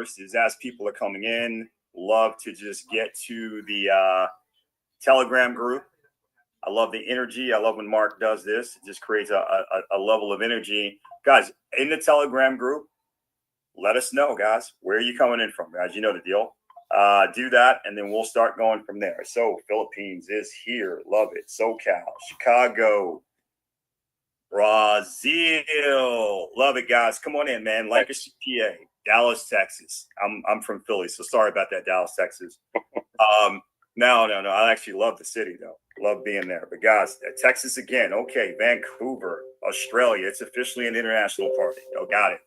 first is, as people are coming in, love to just get to the Telegram group. I love the energy. I love when Mark does this. It just creates a level of energy. Guys, in the Telegram group, let us know, guys. Where are you coming in from, guys? You know the deal. Do that, and then we'll start going from there. So, Philippines is here. Love it. SoCal, Chicago, Brazil. Love it, guys. Come on in, man. Lancaster, PA, Dallas, Texas. I'm from Philly, so sorry about that, Dallas, Texas. No. I actually love the city, though. Love being there. But, guys, Texas again. Okay, Vancouver, Australia. It's officially an international party. Oh, got it.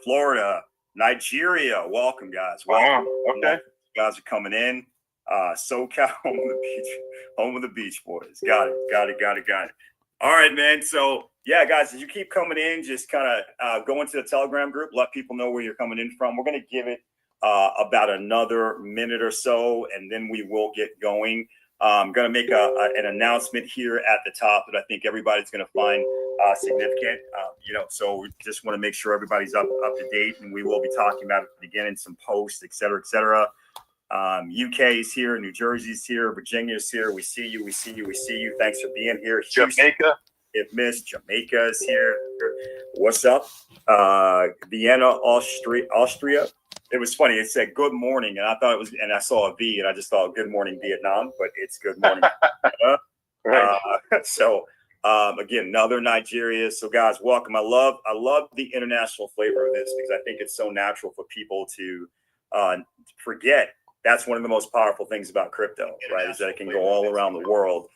Florida, Nigeria. Welcome, guys. Welcome. Okay. You guys are coming in. SoCal, home of the Beach Boys. Got it. All right, man. So, yeah, guys, as you keep coming in, just kind of go into the Telegram group. Let people know where you're coming in from. We're going to give it about another minute or so, and then we will get going. I'm going to make an announcement here at the top that I think everybody's going to find significant. So we just want to make sure everybody's up to date, and we will be talking about it again in some posts, et cetera, et cetera. UK is here, New Jersey's here, Virginia's here. We see you. Thanks for being here. Jamaica. If missed, Jamaica is here. What's up? Vienna, Austria. It was funny. It said good morning, and I thought it was, and I saw a V, and I just thought good morning Vietnam, but it's good morning. Right. Again, another Nigeria. So, guys, welcome. I love the international flavor of this because I think it's so natural for people to forget. That's one of the most powerful things about crypto, right? Is that it can go all around the world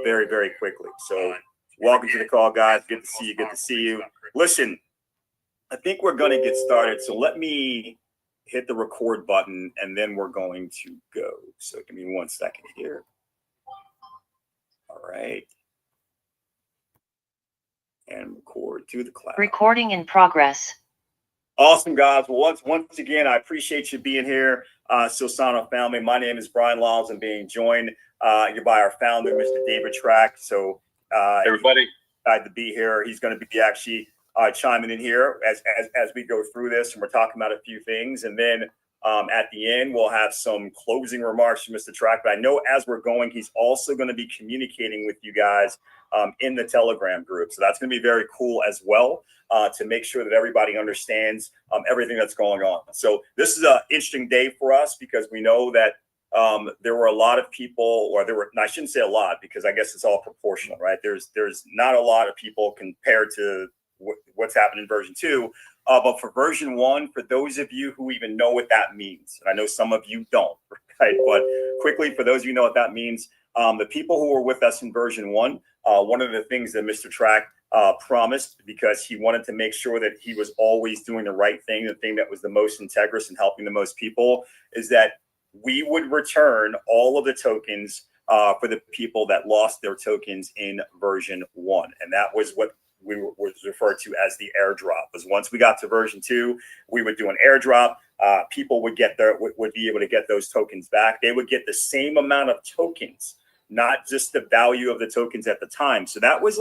very, very quickly. So, welcome to the call, guys. Good to see you. Listen, I think we're going to get started. So let me hit the record button, and then we're going to go. So give me 1 second here. All right. And record to the cloud. Recording in progress. Awesome, guys. Well, once again, I appreciate you being here. Sosana family, my name is Brian Lyles. I'm being joined by our founder, Mr. David Track. So everybody, excited to be here. He's going to be actually chiming in here as we go through this, and we're talking about a few things. And then at the end, we'll have some closing remarks from Mr. Track. But I know as we're going, he's also going to be communicating with you guys in the Telegram group. So that's going to be very cool as well to make sure that everybody understands everything that's going on. So this is an interesting day for us because we know that there were a lot of people, or I shouldn't say a lot because I guess it's all proportional, right? There's not a lot of people compared to what's happened in version 2, but for version 1, for those of you who even know what that means, and I know some of you don't, right? But quickly, for those of you who know what that means, the people who were with us in version 1, one of the things that Mr. Track promised, because he wanted to make sure that he was always doing the right thing, the thing that was the most integrous and helping the most people, is that we would return all of the tokens for the people that lost their tokens in version 1, and that was what was referred to as the airdrop. Because once we got to version 2, we would do an airdrop. People would be able to get those tokens back. They would get the same amount of tokens, not just the value of the tokens at the time. So that was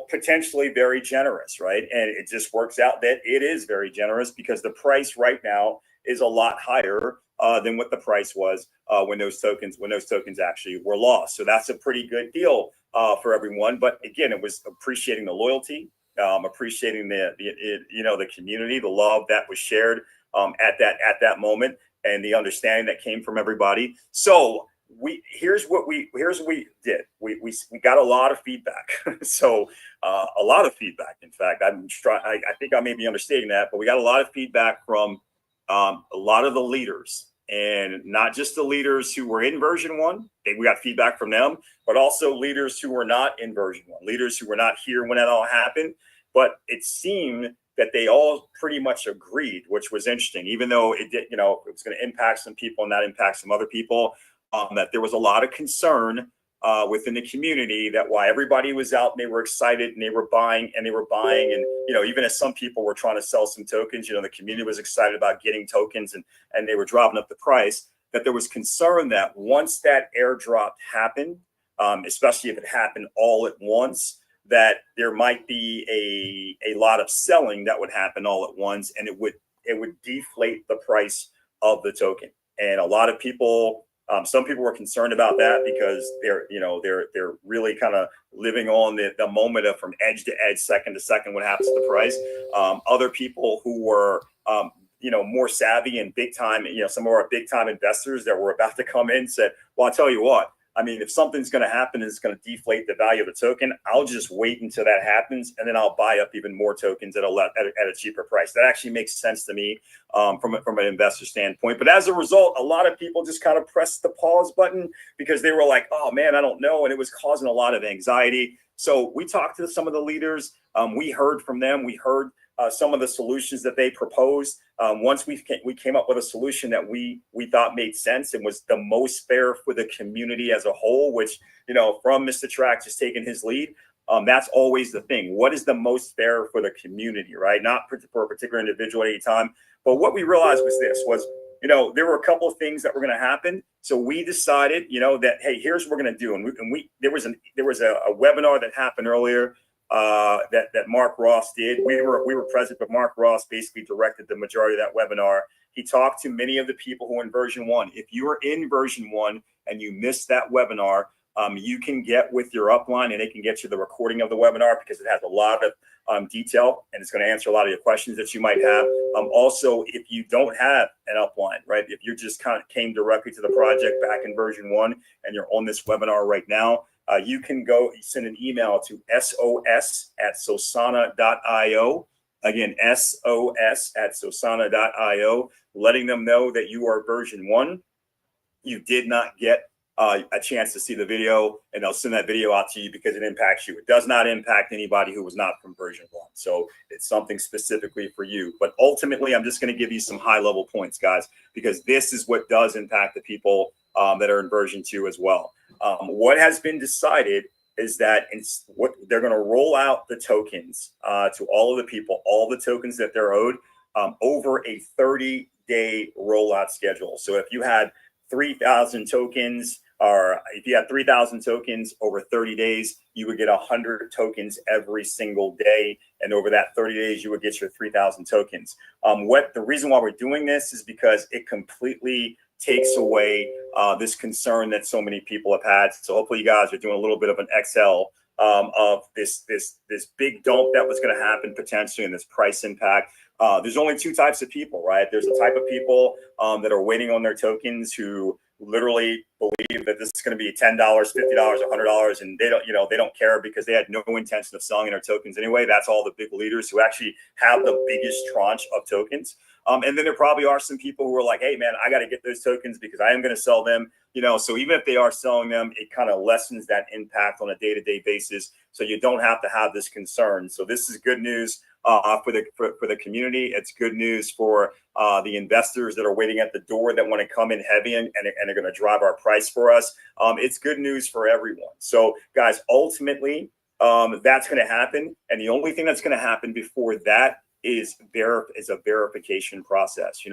potentially very generous, right? And it just works out that it is very generous because the price right now is a lot higher than what the price was when those tokens actually were lost. So that's a pretty good deal for everyone. But again, it was appreciating the loyalty, appreciating the community, the love that was shared at that moment, and the understanding that came from everybody. So here's what we did. We got a lot of feedback. So a lot of feedback. In fact, I think I may be understating that, but we got a lot of feedback from a lot of the leaders. And not just the leaders who were in version 1, we got feedback from them, but also leaders who were not in version 1, leaders who were not here when that all happened. But it seemed that they all pretty much agreed, which was interesting, even though it did, it was going to impact some people and not impact some other people, that there was a lot of concern within the community that why everybody was out and they were excited and they were buying. And, even as some people were trying to sell some tokens, the community was excited about getting tokens and they were dropping up the price, that there was concern that once that airdrop happened, especially if it happened all at once, that there might be a lot of selling that would happen all at once, and it would would deflate the price of the token. And a lot of people, some people were concerned about that because they're really kind of living on the moment of from edge to edge, second to second, what happens to the price. Other people who were more savvy and big time, some of our big time investors that were about to come in said, well, I'll tell you what, I mean, if something's going to happen and it's going to deflate the value of the token, I'll just wait until that happens, and then I'll buy up even more tokens at a cheaper price. That actually makes sense to me from an investor standpoint. But as a result, a lot of people just kind of pressed the pause button because they were like, oh, man, I don't know. And it was causing a lot of anxiety. So we talked to some of the leaders. We heard from them. We heard some of the solutions that they proposed. Once we came up with a solution that we thought made sense and was the most fair for the community as a whole, which, from Mr. Track just taking his lead, that's always the thing. What is the most fair for the community, right? Not for a particular individual at any time. But what we realized was there were a couple of things that were going to happen. So we decided, that, hey, here's what we're going to do. And there was a webinar that happened earlier that Mark Ross did. We were present, but Mark Ross basically directed the majority of that webinar. He talked to many of the people who are in version 1. If you are in version 1 and you missed that webinar, you can get with your upline and they can get you the recording of the webinar because it has a lot of detail and it's going to answer a lot of your questions that you might have. Also, if you don't have an upline, right, if you just kind of came directly to the project back in version 1 and you're on this webinar right now, you can go send an email to sos@sosana.io. Again, sos@sosana.io, letting them know that you are version 1. You did not get a chance to see the video, and they'll send that video out to you because it impacts you. It does not impact anybody who was not from version 1. So it's something specifically for you. But ultimately, I'm just going to give you some high-level points, guys, because this is what does impact the people that are in version 2 as well. What has been decided is that what they're going to roll out the tokens to all of the people, all the tokens that they're owed over a 30-day rollout schedule. So if you had 3,000 tokens, or if you had 3,000 tokens over 30 days, you would get 100 tokens every single day. And over that 30 days, you would get your 3,000 tokens. The reason why we're doing this is because it completely takes away this concern that so many people have had. So hopefully you guys are doing a little bit of an Excel of this big dump that was going to happen potentially in this price impact. There's only two types of people, right? There's a type of people that are waiting on their tokens who literally believe that this is going to be $10, $50, $100, and they don't care because they had no intention of selling their tokens anyway. That's all the big leaders who actually have the biggest tranche of tokens. And then there probably are some people who are like, hey, man, I got to get those tokens because I am going to sell them. So even if they are selling them, it kind of lessens that impact on a day-to-day basis. So you don't have to have this concern. So this is good news for the community. It's good news for the investors that are waiting at the door that want to come in heavy and are going to drive our price for us. It's good news for everyone. So guys, ultimately, that's going to happen. And the only thing that's going to happen before that is a verification process.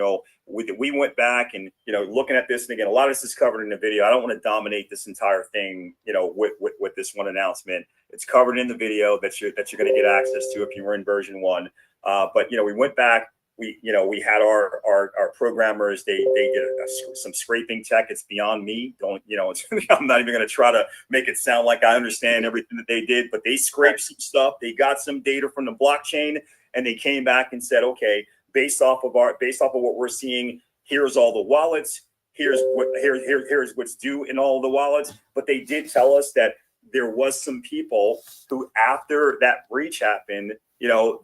We went back and, looking at this, and again, a lot of this is covered in the video. I don't want to dominate this entire thing, with this one announcement. It's covered in the video that you're going to get access to if you were in version 1. But, we went back, we had our programmers, they did some scraping tech. It's beyond me. I'm not even going to try to make it sound like I understand everything that they did, but they scraped some stuff. They got some data from the blockchain, and they came back and said, okay, based off of what we're seeing, here's all the wallets. Here's what's due in all the wallets. But they did tell us that there was some people who, after that breach happened,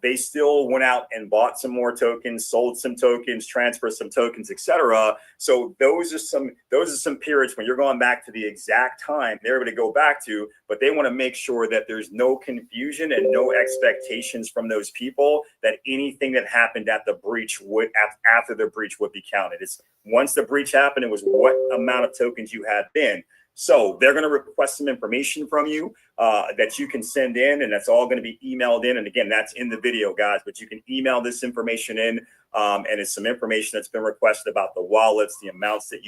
they still went out and bought some more tokens, sold some tokens, transferred some tokens, etc. So those are some periods when you're going back to the exact time they're going to go back to, but they want to make sure that there's no confusion and no expectations from those people that anything that happened at the breach after the breach would be counted. It's once the breach happened, it was what amount of tokens you had then. So they're going to request some information from you that you can send in, and that's all going to be emailed in. And again, that's in the video, guys, but you can email this information in, and it's some information that's been requested about the wallets, the amounts that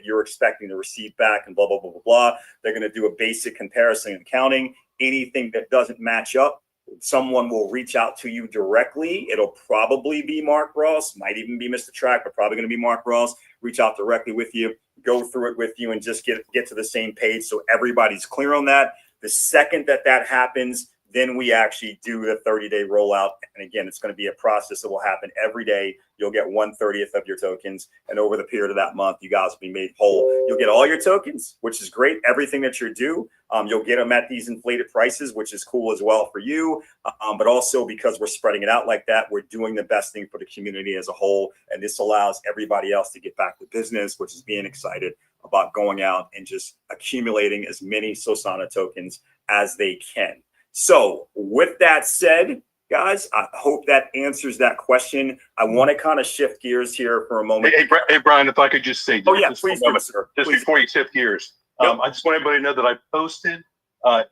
you're expecting to receive back, and blah, blah, blah, blah, blah. They're going to do a basic comparison and counting. Anything that doesn't match up someone will reach out to you directly. It'll probably be Mark Ross, might even be Mr. Track, but probably going to be Mark Ross. Reach out directly with you, go through it with you, and just get to the same page so everybody's clear on that. The second that happens, then we actually do the 30-day rollout. And again, it's going to be a process that will happen every day. You'll get 1/30th of your tokens. And over the period of that month, you guys will be made whole. You'll get all your tokens, which is great. Everything that you're due, you'll get them at these inflated prices, which is cool as well for you. But also because we're spreading it out like that, we're doing the best thing for the community as a whole. And this allows everybody else to get back to business, which is being excited about going out and just accumulating as many Sosana tokens as they can. So with that said, guys, I hope that answers that question. I want to kind of shift gears here for a moment. Hey, Brian, if I could just say, please do, sir. Just please. Before you shift gears, I just want everybody to know that I posted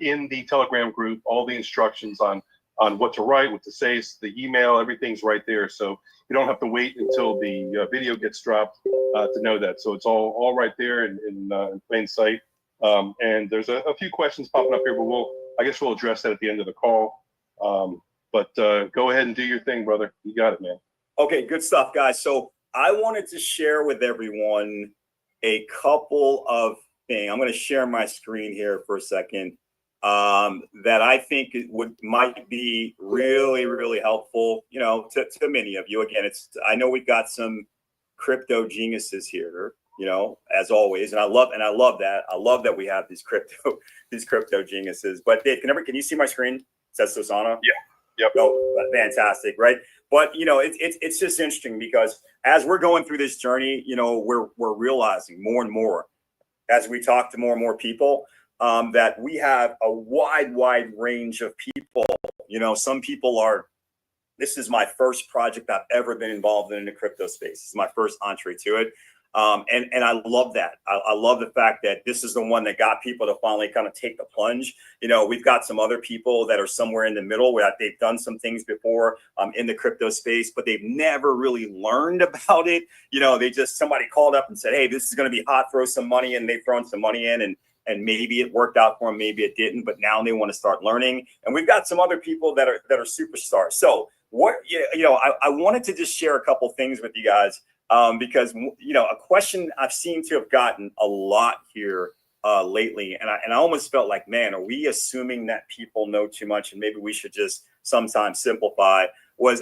in the Telegram group all the instructions on what to write, what to say, the email, everything's right there. So you don't have to wait until the video gets dropped to know that. So it's all right there in plain sight. And there's a few questions popping up here, but I guess we'll address that at the end of the call. But go ahead and do your thing, brother. You got it, man. Okay, good stuff, guys. So I wanted to share with everyone a couple of things. I'm going to share my screen here for a second that I think might be really, really helpful, to many of you. Again, I know we've got some crypto geniuses here, as always, and I love that. I love that we have these crypto geniuses. But Dave, can you see my screen? It says Sosana. Yeah. Yep. Oh, fantastic, right? But it's just interesting because as we're going through this journey, we're realizing more and more as we talk to more and more people that we have a wide range of people. Some people this is my first project I've ever been involved in the crypto space. It's my first entree to it. And I love that. I love the fact that this is the one that got people to finally kind of take the plunge. We've got some other people that are somewhere in the middle where they've done some things before in the crypto space, but they've never really learned about it. Somebody called up and said, hey, this is going to be hot, throw some money in. They've thrown some money in and maybe it worked out for them, maybe it didn't, but now they want to start learning. And we've got some other people that are superstars. So I wanted to just share a couple things with you guys. Because a question I've seemed to have gotten a lot here lately, and I almost felt like, man, are we assuming that people know too much, and maybe we should just sometimes simplify?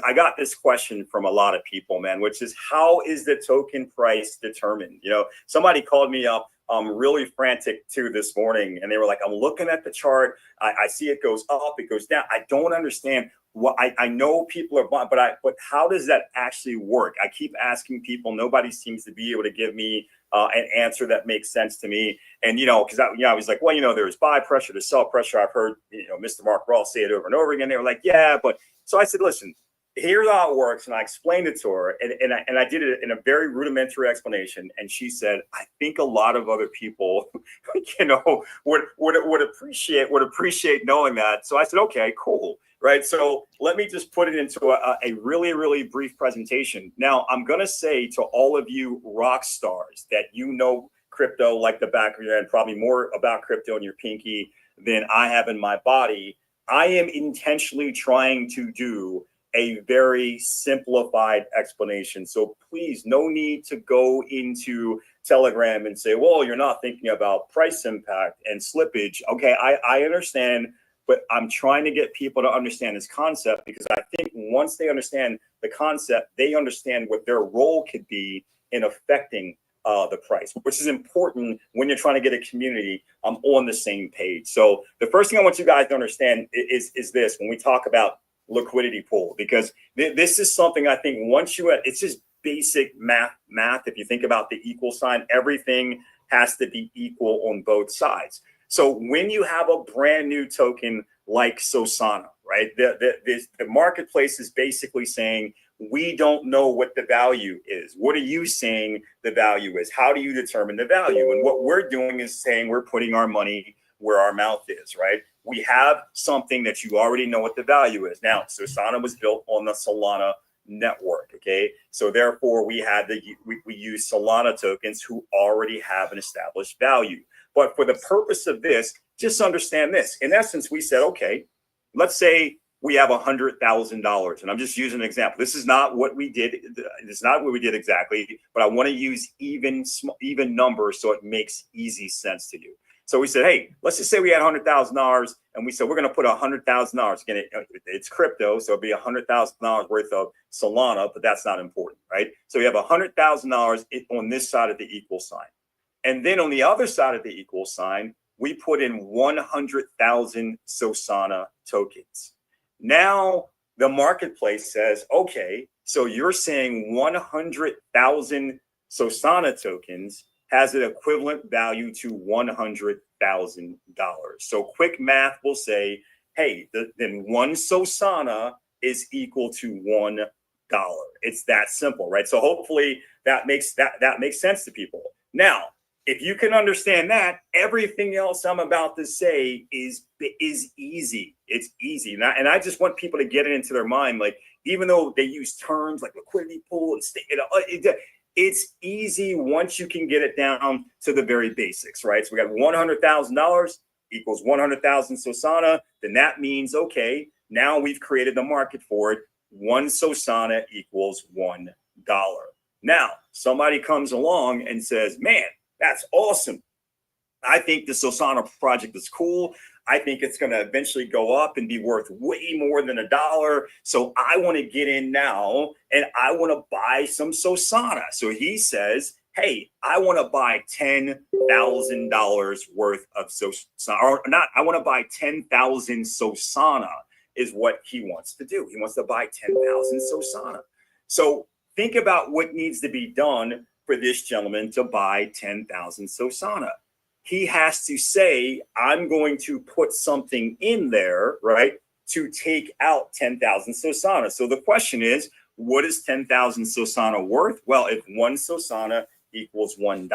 I got this question from a lot of people, man, which is, how is the token price determined? Somebody called me up really frantic too this morning, and they were like, I'm looking at the chart, I see it goes up, it goes down, I don't understand. Well, I know people are buying, but how does that actually work? I keep asking people. Nobody seems to be able to give me an answer that makes sense to me. And, because I was like, well, there's buy pressure, there's sell pressure. I've heard, Mr. Mark Ross say it over and over again. They were like, yeah, but so I said, listen, here's how it works. And I explained it to her and I did it in a very rudimentary explanation. And she said, I think a lot of other people, would appreciate knowing that. So I said, okay, cool. Right. So let me just put it into a really, really brief presentation. Now, I'm going to say to all of you rock stars that crypto like the back of your head, probably more about crypto in your pinky than I have in my body. I am intentionally trying to do a very simplified explanation. So please, no need to go into Telegram and say, well, you're not thinking about price impact and slippage. Okay, I understand. But I'm trying to get people to understand this concept, because I think once they understand the concept, they understand what their role could be in affecting the price, which is important when you're trying to get a community on the same page. So the first thing I want you guys to understand is this when we talk about liquidity pool, because this is something I think it's just basic math. If you think about the equal sign, everything has to be equal on both sides. So when you have a brand new token like Sosana, right, the marketplace is basically saying, we don't know what the value is. What are you saying the value is? How do you determine the value? And what we're doing is saying we're putting our money where our mouth is, right? We have something that you already know what the value is. Now, Sosana was built on the Solana network, okay? So therefore, we use Solana tokens who already have an established value. But for the purpose of this, just understand this. In essence, we said, okay, let's say we have $100,000. And I'm just using an example. This is not what we did. It's not what we did exactly, but I want to use even numbers so it makes easy sense to you. So we said, hey, let's just say we had $100,000, and we said we're going to put $100,000. Again, it's crypto, so it'll be $100,000 worth of Solana, but that's not important, right? So we have $100,000 on this side of the equal sign, and then on the other side of the equal sign, we put in 100,000 Sosana tokens. Now the marketplace says, okay, so you're saying 100,000 Sosana tokens has an equivalent value to $100,000. So quick math will say, hey, then one Sosana is equal to $1. It's that simple, right? So hopefully that makes sense to people. Now, if you can understand that, everything else I'm about to say is easy. It's easy. And I just want people to get it into their mind. Like, even though they use terms like liquidity pool and it's easy once you can get it down to the very basics, right? So we got $100,000 equals 100,000 Sosana. Then that means, okay, now we've created the market for it. One Sosana equals $1. Now, somebody comes along and says, man, that's awesome. I think the Sosana project is cool. I think it's going to eventually go up and be worth way more than $1. So I want to get in now and I want to buy some Sosana. So he says, hey, I want to buy $10,000 worth of Sosana, or not. I want to buy 10,000 Sosana is what he wants to do. He wants to buy 10,000 Sosana. So think about what needs to be done for this gentleman to buy 10,000 Sosana. He has to say, I'm going to put something in there, right, to take out 10,000 Sosana. So the question is, what is 10,000 Sosana worth? Well, if one Sosana equals $1,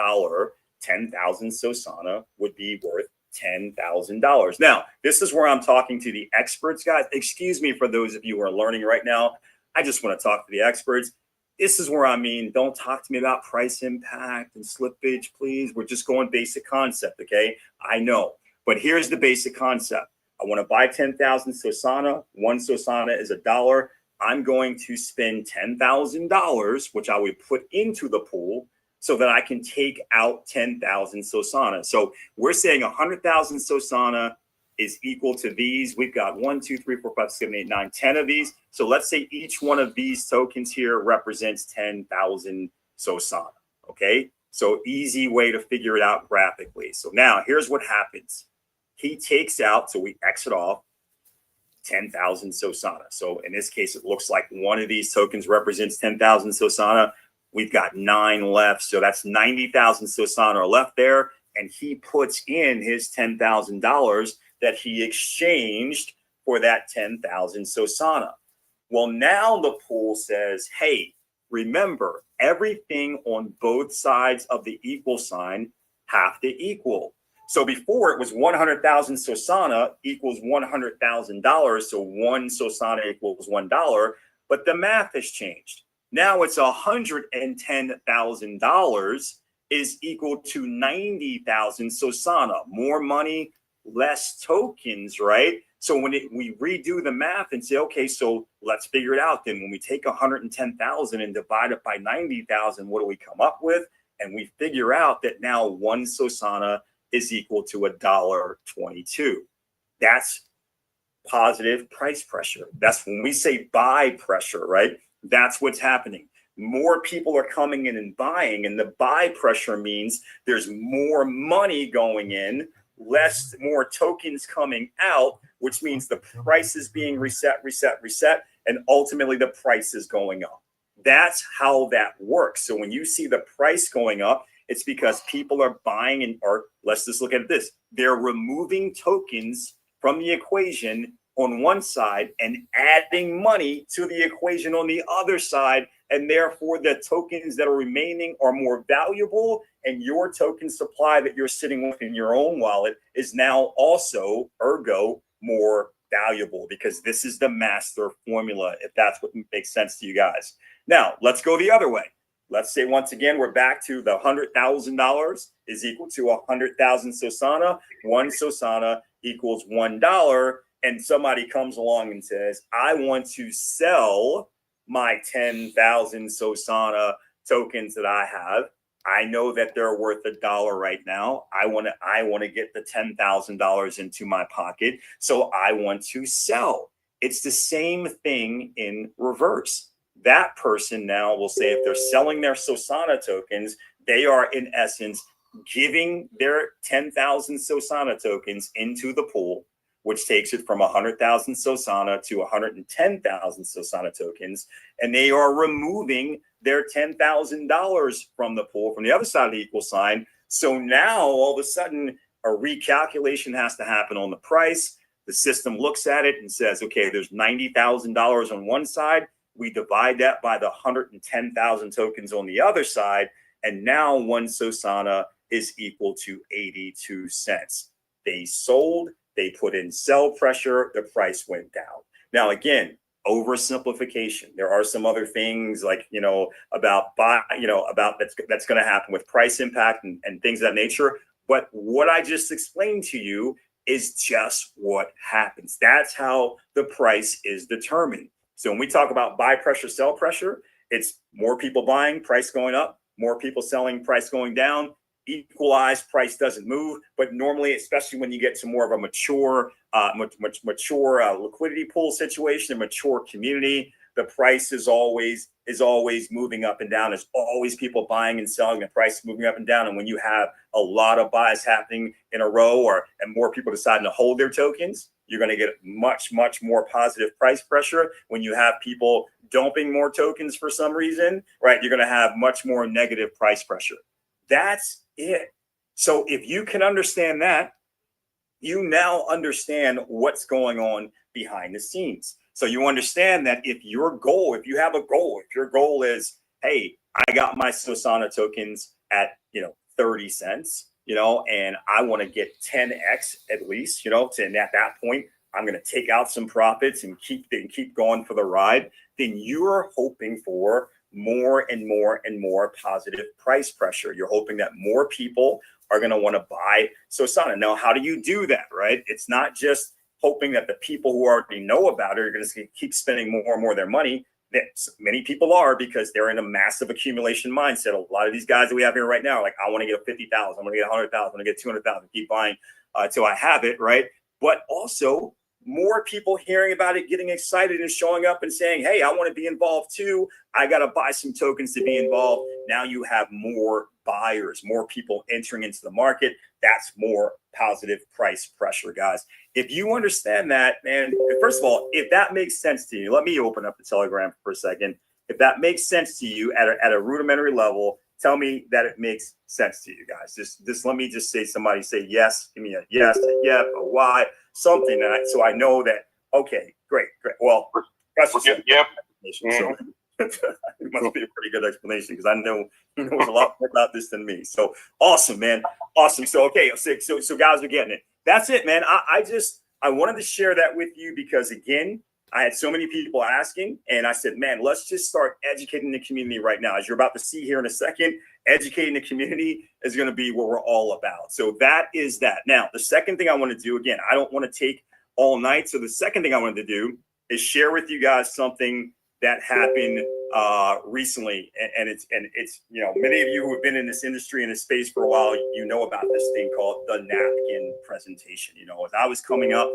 10,000 Sosana would be worth $10,000. Now, this is where I'm talking to the experts, guys. Excuse me for those of you who are learning right now. I just want to talk to the experts. This is where I mean, don't talk to me about price impact and slippage, please. We're just going basic concept, okay? I know, but here's the basic concept. I want to buy 10,000 Sosana. One Sosana is $1. I'm going to spend $10,000, which I would put into the pool so that I can take out 10,000 Sosana. So we're saying 100,000 Sosana is equal to these. We've got 1, 2, 3, 4, 5, 6, 7, 8, 9, 10 of these. So let's say each one of these tokens here represents 10,000 Sosana. Okay, so easy way to figure it out graphically. So now here's what happens. He takes out, so we exit off 10,000 Sosana. So in this case, it looks like one of these tokens represents 10,000 Sosana. We've got 9 left. So that's 90,000 Sosana are left there. And he puts in his $10,000 that he exchanged for that 10,000 Sosana. Well, now the pool says, hey, remember, everything on both sides of the equal sign have to equal. So before it was 100,000 Sosana equals $100,000. So one Sosana equals $1, but the math has changed. Now it's $110,000 is equal to 90,000 Sosana. More money, less tokens, right? So when we redo the math and say, okay, so let's figure it out. Then when we take 110,000 and divide it by 90,000, what do we come up with? And we figure out that now one Sosana is equal to $1.22. That's positive price pressure. That's when we say buy pressure, right? That's what's happening. More people are coming in and buying, and the buy pressure means there's more money going in, more tokens coming out, which means the price is being reset, and ultimately the price is going up. That's how that works. So when you see the price going up, it's because people are buying, or let's just look at this. They're removing tokens from the equation on one side and adding money to the equation on the other side. And therefore, the tokens that are remaining are more valuable, and your token supply that you're sitting with in your own wallet is now also, ergo, more valuable, because this is the master formula, if that's what makes sense to you guys. Now, let's go the other way. Let's say, once again, we're back to the $100,000 is equal to 100,000 Sosana. One Sosana equals $1. and somebody comes along and says, I want to sell my 10,000 Sosana tokens that I have. I know that they're worth $1 right now. I want to get the $10,000 into my pocket. So I want to sell. It's the same thing in reverse. That person now will say, if they're selling their Sosana tokens, they are in essence giving their 10,000 Sosana tokens into the pool, which takes it from 100,000 Sosana to 110,000 Sosana tokens. And they are removing their $10,000 from the pool from the other side of the equal sign. So now all of a sudden, a recalculation has to happen on the price. The system looks at it and says, okay, there's $90,000 on one side. We divide that by the 110,000 tokens on the other side. And now one Sosana is equal to 82 cents. They sold, they put in sell pressure, the price went down. Now, again, oversimplification. There are some other things like, about that's going to happen with price impact and things of that nature. But what I just explained to you is just what happens. That's how the price is determined. So when we talk about buy pressure, sell pressure, it's more people buying, price going up, more people selling, price going down. Equalized, price doesn't move. But normally, especially when you get to more of a mature liquidity pool situation, a mature community, the price is always moving up and down. There's always people buying and selling. The price is moving up and down. And when you have a lot of buys happening in a row, and more people deciding to hold their tokens, you're going to get much more positive price pressure. When you have people dumping more tokens for some reason, right, you're going to have much more negative price pressure. That's it. So if you can understand that, you now understand what's going on behind the scenes. So you understand that if you have a goal, if your goal is, hey, I got my Sosana tokens at 30 cents, and I want to get 10x at least, and at that point, I'm going to take out some profits and keep going for the ride, then you're hoping for more and more positive price pressure. You're hoping that more people are going to want to buy Sosana. Now, how do you do that, right? It's not just hoping that the people who already know about it are going to keep spending more and more of their money. Many people are, because they're in a massive accumulation mindset. A lot of these guys that we have here right now are like, I want to get 50,000, I want to get 100,000, I want to get 200,000, keep buying till I have it, right? But also more people hearing about it, getting excited and showing up and saying, hey, I want to be involved too. I got to buy some tokens to be involved. Now you have more buyers, more people entering into the market. That's more positive price pressure, guys. If you understand that, man, first of all, if that makes sense to you, let me open up the Telegram for a second. If that makes sense to you at a rudimentary level, tell me that it makes sense to you guys. Just let me just say, somebody say yes, give me a yes, a yep, a why, something so I know that, okay, great. Well, that's just yep. So it must be a pretty good explanation, because I know he knows a lot more about this than me. So awesome, man. Awesome. So okay, so guys are getting it. That's it, man. I wanted to share that with you because, again, I had so many people asking, and I said, man, let's just start educating the community right now. As you're about to see here in a second, educating the community is going to be what we're all about. So that is that. Now, the second thing I want to do, again, I don't want to take all night. So the second thing I wanted to do is share with you guys something that happened recently. And it's many of you who have been in this industry, in this space for a while, know about this thing called the napkin presentation. As I was coming up,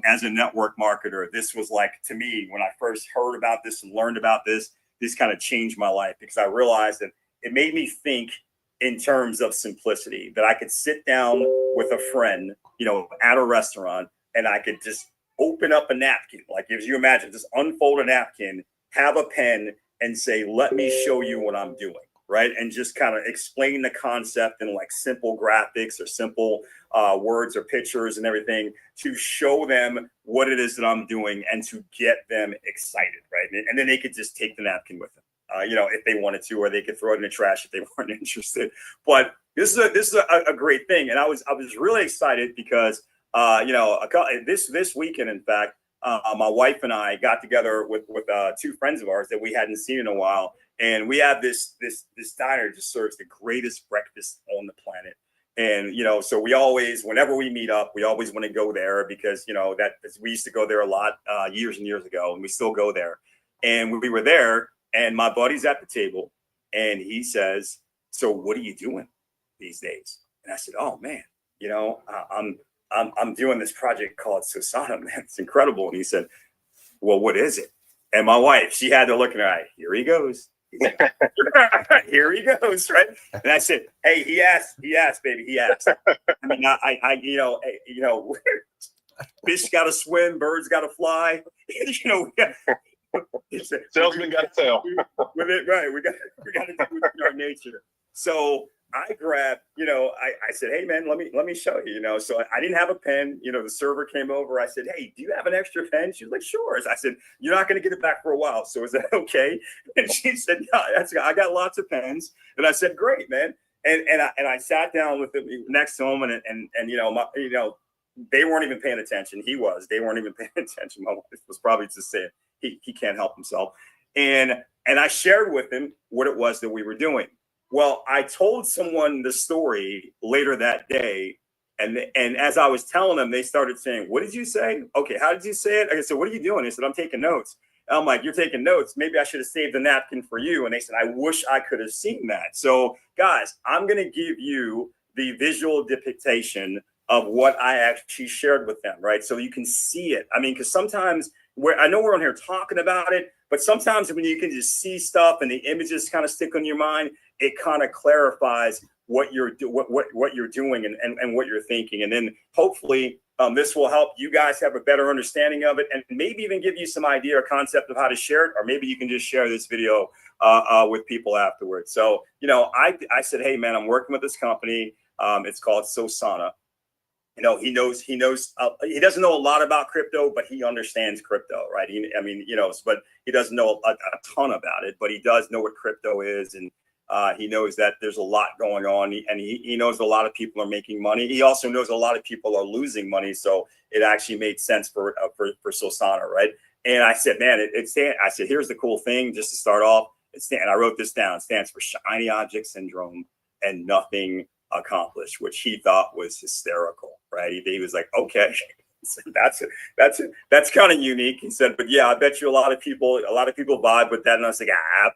as a network marketer, this was like, to me, when I first heard about this and learned about this kind of changed my life, because I realized that it made me think in terms of simplicity, that I could sit down with a friend, at a restaurant, and I could just open up a napkin. Like, if you imagine, just unfold a napkin, have a pen, and say, let me show you what I'm doing. Right. And just kind of explain the concept in like simple graphics or simple words or pictures and everything, to show them what it is that I'm doing and to get them excited. Right. And then they could just take the napkin with them, if they wanted to, or they could throw it in the trash if they weren't interested. But this is a great thing. And I was really excited because, this weekend, in fact, my wife and I got together with two friends of ours that we hadn't seen in a while. And we have this diner just serves the greatest breakfast on the planet. And, you know, so we always, whenever we meet up, we always want to go there because, you know, we used to go there a lot years and years ago, and we still go there. And we were there, and my buddy's at the table, and he says, "So what are you doing these days?" And I said, "Oh man, you know, I'm doing this project called Sosana, man. It's incredible." And he said, "Well, what is it?" And my wife, she had to look in her eye. Here he goes. Here he goes, right? And I said, "Hey, he asked, baby, he asked." I mean, you know, fish got to swim, birds got to fly. You know, salesman got to sell. With it, right? We got to do it in our nature. So I grabbed, you know, I said, "Hey man, let me show you." You know, so I didn't have a pen. You know, the server came over. I said, "Hey, do you have an extra pen?" She was like, "Sure." I said, "You're not going to get it back for a while, so is that okay?" And she said, "No, I got lots of pens." And I said, "Great, man." And I sat down with him next to him, and you know, they weren't even paying attention. They weren't even paying attention. My wife was probably just saying he can't help himself. And I shared with him what it was that we were doing. Well, I told someone the story later that day, and as I was telling them, they started saying, "What did you say? Okay, how did you say it?" I said, "What are you doing?" They said, "I'm taking notes." And I'm like, "You're taking notes? Maybe I should have saved the napkin for you." And they said, "I wish I could have seen that." So, guys, I'm going to give you the visual depiction of what I actually shared with them, right? So you can see it. I mean, because sometimes I know we're on here talking about it, but sometimes when you can just see stuff and the images kind of stick on your mind, it kind of clarifies what you're what you're doing and what you're thinking. And then hopefully this will help you guys have a better understanding of it, and maybe even give you some idea or concept of how to share it, or maybe you can just share this video with people afterwards. So, you know, I said, "Hey man, I'm working with this company. It's called Sosana." You know, he doesn't know a lot about crypto, but he understands crypto, right? I mean, you know, but he doesn't know a ton about it, but he does know what crypto is. And he knows that there's a lot going on, and he knows a lot of people are making money. He also knows a lot of people are losing money. So it actually made sense for Sosana, right? And I said, "Man, I said, here's the cool thing, just to start off. And I wrote this down. It stands for shiny object syndrome and nothing accomplished," which he thought was hysterical, right? He was like, "Okay." So that's kind of unique. He said, "But yeah, I bet you a lot of people vibe with that." And I was like,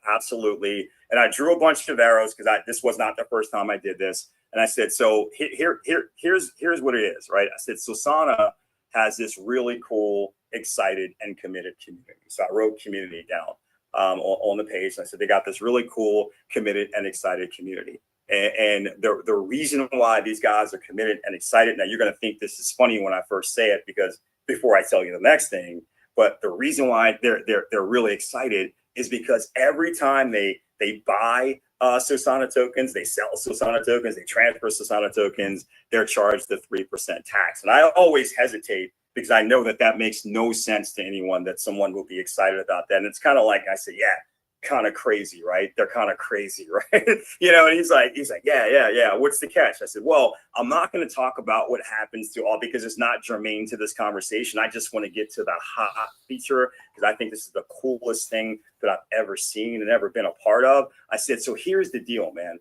"Absolutely." And I drew a bunch of arrows because this was not the first time I did this. And I said, "So here's what it is, right?" I said, "Sosana has this really cool, excited, and committed community." So I wrote community down on the page. And I said, "They got this really cool, committed, and excited community." And the reason why these guys are committed and excited, now you're going to think this is funny when I first say it, because before I tell you the next thing, but the reason why they're really excited is because every time they buy Sosana tokens, they sell Sosana tokens, they transfer Sosana tokens, they're charged the 3% tax. And I always hesitate because I know that makes no sense to anyone, that someone will be excited about that. And it's kind of like, I say, "Yeah, kind of crazy, right? They're kind of crazy, right?" You know, and he's like, yeah. What's the catch? I said, "Well, I'm not going to talk about what happens to all, because it's not germane to this conversation. I just want to get to the hot feature, because I think this is the coolest thing that I've ever seen and ever been a part of." I said, "So here's the deal, man.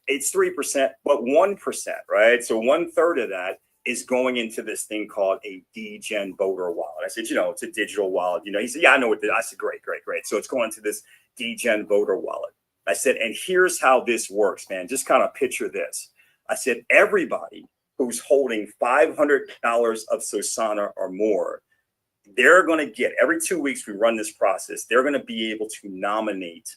It's 3%, but 1%, right? So 1/3 of that is going into this thing called a DGen voter wallet." I said, "You know, it's a digital wallet." You know, he said, "Yeah, I know what it is." I said, Great. So it's going to this DGen voter wallet." I said, "And here's how this works, man. Just kind of picture this." I said, "Everybody who's holding $500 of Sosana or more, they're going to get, every 2 weeks we run this process, they're going to be able to nominate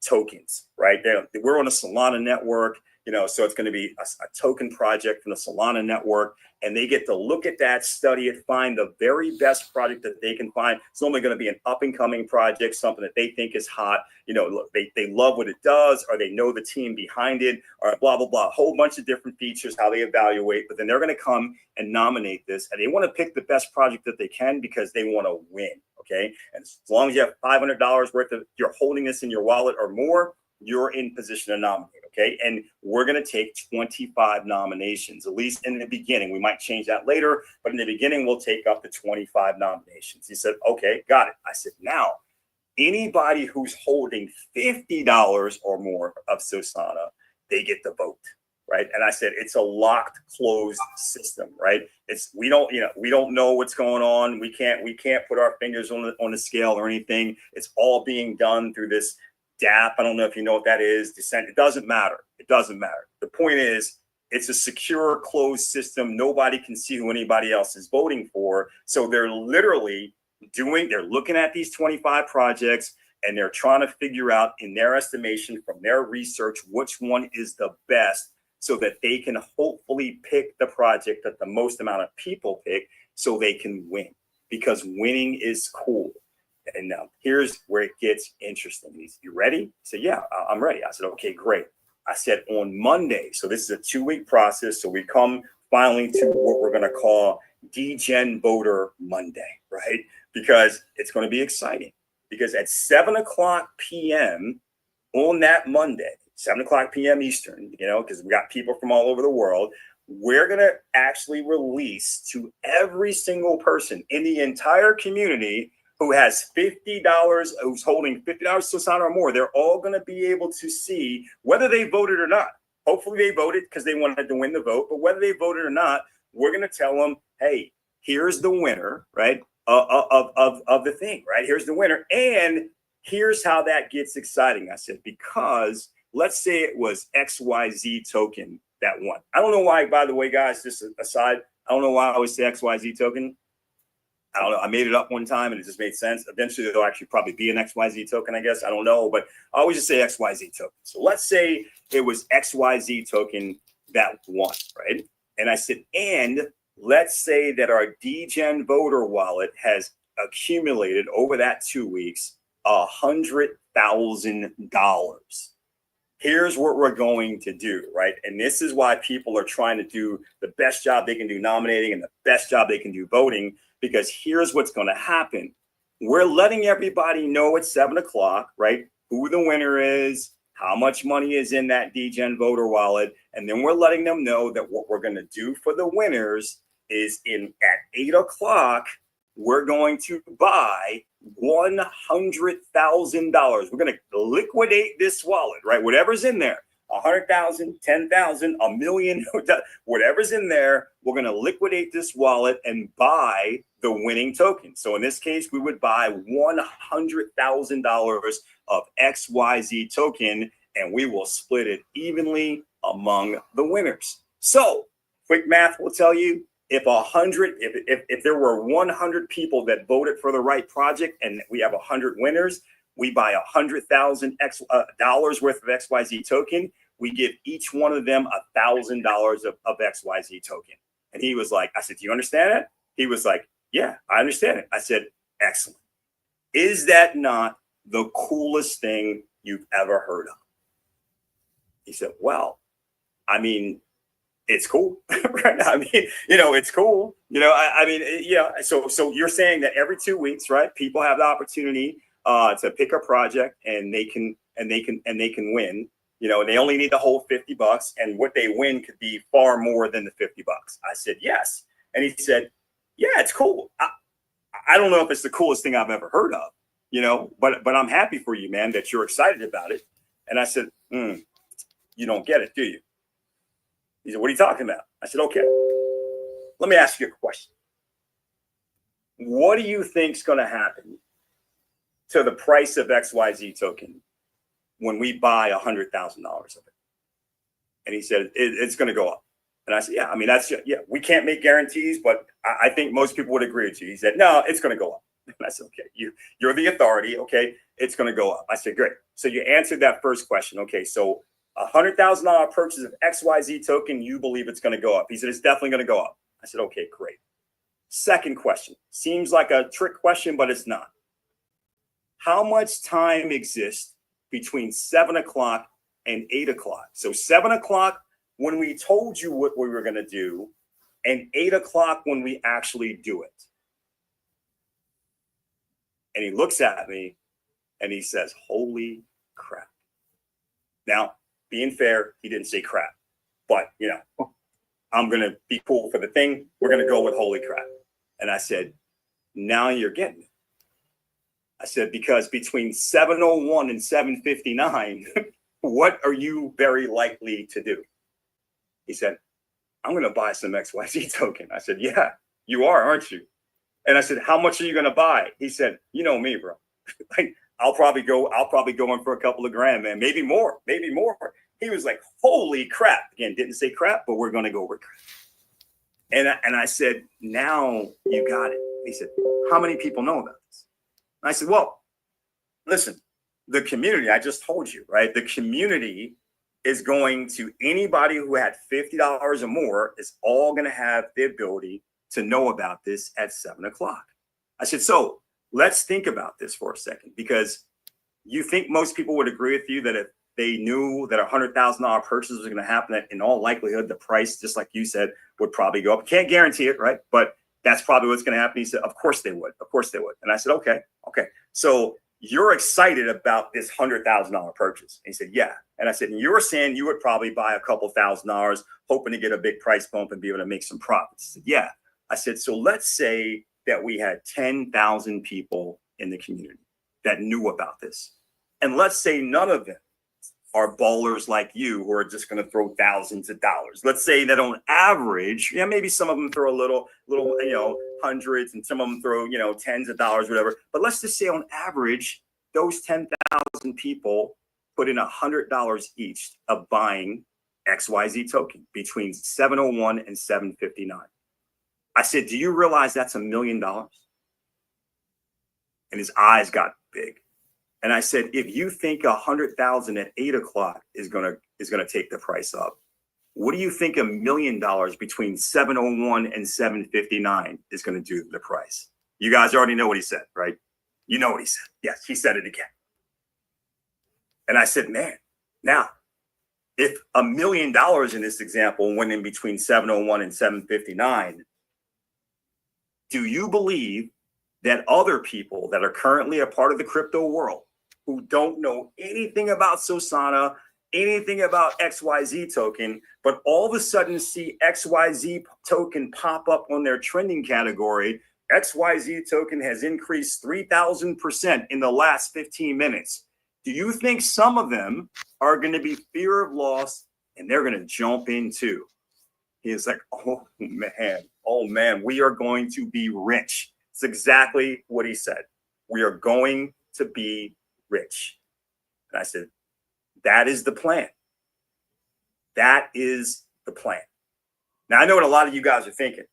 tokens, right? We're on a Solana network, you know, so it's going to be a token project from the Solana network, and they get to look at that, study it, find the very best project that they can find. It's only going to be an up-and-coming project, something that they think is hot. You know, look, they love what it does, or they know the team behind it, or blah, blah, blah. A whole bunch of different features, how they evaluate, but then they're going to come and nominate this, and they want to pick the best project that they can because they want to win. Okay. And as long as you have $500 worth of, you're holding this in your wallet or more, you're in position to nominate. Okay. And we're going to take 25 nominations, at least in the beginning. We might change that later, but in the beginning, we'll take up to 25 nominations. He said, "Okay, got it." I said, "Now, anybody who's holding $50 or more of Sosana, they get the vote." right? And I said, it's a locked, closed system, right? We don't know what's going on. We can't put our fingers on the scale or anything. It's all being done through this DAP. I don't know if you know what that is. It doesn't matter. It doesn't matter. The point is, it's a secure, closed system. Nobody can see who anybody else is voting for. So they're literally they're looking at these 25 projects, and they're trying to figure out, in their estimation, from their research, which one is the best, so that they can hopefully pick the project that the most amount of people pick, so they can win, because winning is cool. And now here's where it gets interesting. You ready? He said, yeah, I'm ready. I said, okay, great. I said, on Monday, so this is a 2-week process. So we come finally to what we're going to call DGen Voter Monday, right? Because it's going to be exciting. Because at 7:00 p.m. on that Monday, 7:00 p.m. Eastern, because we got people from all over the world, we're going to actually release to every single person in the entire community who has $50, who's holding $50 Sosana or more. They're all going to be able to see whether they voted or not. Hopefully they voted because they wanted to win the vote, but whether they voted or not, we're going to tell them, hey, here's the winner, right? Of the thing, right? Here's the winner. And here's how that gets exciting. I said, because let's say it was XYZ token that won. I don't know why, by the way, guys, just aside, I don't know why I always say XYZ token. I don't know. I made it up one time and it just made sense. Eventually, there'll actually probably be an XYZ token, I guess. I don't know, but I always just say XYZ token. So let's say it was XYZ token that won, right? And I said, and let's say that our DGen voter wallet has accumulated over that 2 weeks $100,000. Here's what we're going to do, right? And this is why people are trying to do the best job they can do nominating and the best job they can do voting, because here's what's going to happen. We're letting everybody know at 7:00, right, who the winner is, how much money is in that DGen voter wallet, and then we're letting them know that what we're going to do for the winners is at 8:00, we're going to buy $100,000. We're going to liquidate this wallet, right? Whatever's in there, 100,000, 10,000, a million, whatever's in there, we're going to liquidate this wallet and buy the winning token. So in this case, we would buy $100,000 of XYZ token, and we will split it among the winners. So quick math will tell you, if there were 100 people that voted for the right project and we have 100 winners, we buy $100,000 worth of XYZ token. We give each one of them $1,000 of XYZ token. And he was like, I said, do you understand it? He was like, yeah, I understand it. I said, excellent. Is that not the coolest thing you've ever heard of? He said, well, I mean, it's cool, right? I mean, it's cool. So you're saying that every 2 weeks, right, people have the opportunity to pick a project and they can win. They only need the whole $50, and what they win could be far more than the $50. I said, yes. And he said, yeah, it's cool. I don't know if it's the coolest thing I've ever heard of, but I'm happy for you, man, that you're excited about it. And I said, you don't get it, do you? He said, what are you talking about? I said, okay, let me ask you a question. What do you think is going to happen to the price of XYZ token when we buy $100,000 of it? And he said, it's going to go up. And I said, yeah, I mean, we can't make guarantees, but I think most people would agree with you. He said, no, it's going to go up. And I said, okay, you're the authority. Okay, it's going to go up. I said, great. So you answered that first question. Okay, so $100,000 purchase of XYZ token, you believe it's going to go up? He said, it's definitely going to go up. I said, okay, great. Second question. Seems like a trick question, but it's not. How much time exists between 7:00 and 8:00? So 7:00 when we told you what we were going to do, and 8:00 when we actually do it. And he looks at me and he says, holy crap. Now, being fair, he didn't say crap, but I'm going to be cool for the thing. We're going to go with holy crap. And I said, now you're getting it. I said, because between 7:01 and 7:59, what are you very likely to do? He said, I'm going to buy some XYZ token. I said, yeah, you are, aren't you? And I said, how much are you going to buy? He said, you know me, bro. Like, I'll probably go in for a couple of grand, man. Maybe more. He was like, holy crap. Again, didn't say crap, but we're going to go with crap. And I said, now you got it. He said, how many people know about this? And I said, well, listen, the community, I just told you, right? The community is going to, anybody who had $50 or more is all going to have the ability to know about this at 7 o'clock. I said, so let's think about this for a second, because you think most people would agree with you that if they knew that a $100,000 purchase was going to happen, that in all likelihood, the price, just like you said, would probably go up. Can't guarantee it, right? But that's probably what's going to happen. He said, of course they would. Of course they would. And I said, okay. So you're excited about this $100,000 purchase. And he said, yeah. And I said, and you were saying you would probably buy a couple $1,000s, hoping to get a big price bump and be able to make some profits. He said, yeah. I said, so let's say that we had 10,000 people in the community that knew about this. And let's say none of them are ballers like you who are just going to throw thousands of dollars. Let's say that on average, yeah, maybe some of them throw a little, hundreds, and some of them throw, tens of dollars, whatever. But let's just say on average, those 10,000 people put in $100 each of buying XYZ token between 701 and 759. I said, do you realize that's $1 million? And his eyes got big. And I said, if you think 100,000 at 8 o'clock is gonna take the price up, what do you think $1 million between 701 and 759 is going to do to the price? You guys already know what he said, right? You know what he said. Yes, he said it again. And I said, man, now, if $1 million in this example went in between 701 and 759, do you believe that other people that are currently a part of the crypto world who don't know anything about Sosana, anything about XYZ token, but all of a sudden see XYZ token pop up on their trending category? XYZ token has increased 3,000% in the last 15 minutes. Do you think some of them are going to be fear of loss and they're going to jump in too? He is like, oh man, we are going to be rich. It's exactly what he said. We are going to be rich. And I said, that is the plan. That is the plan. Now, I know what a lot of you guys are thinking.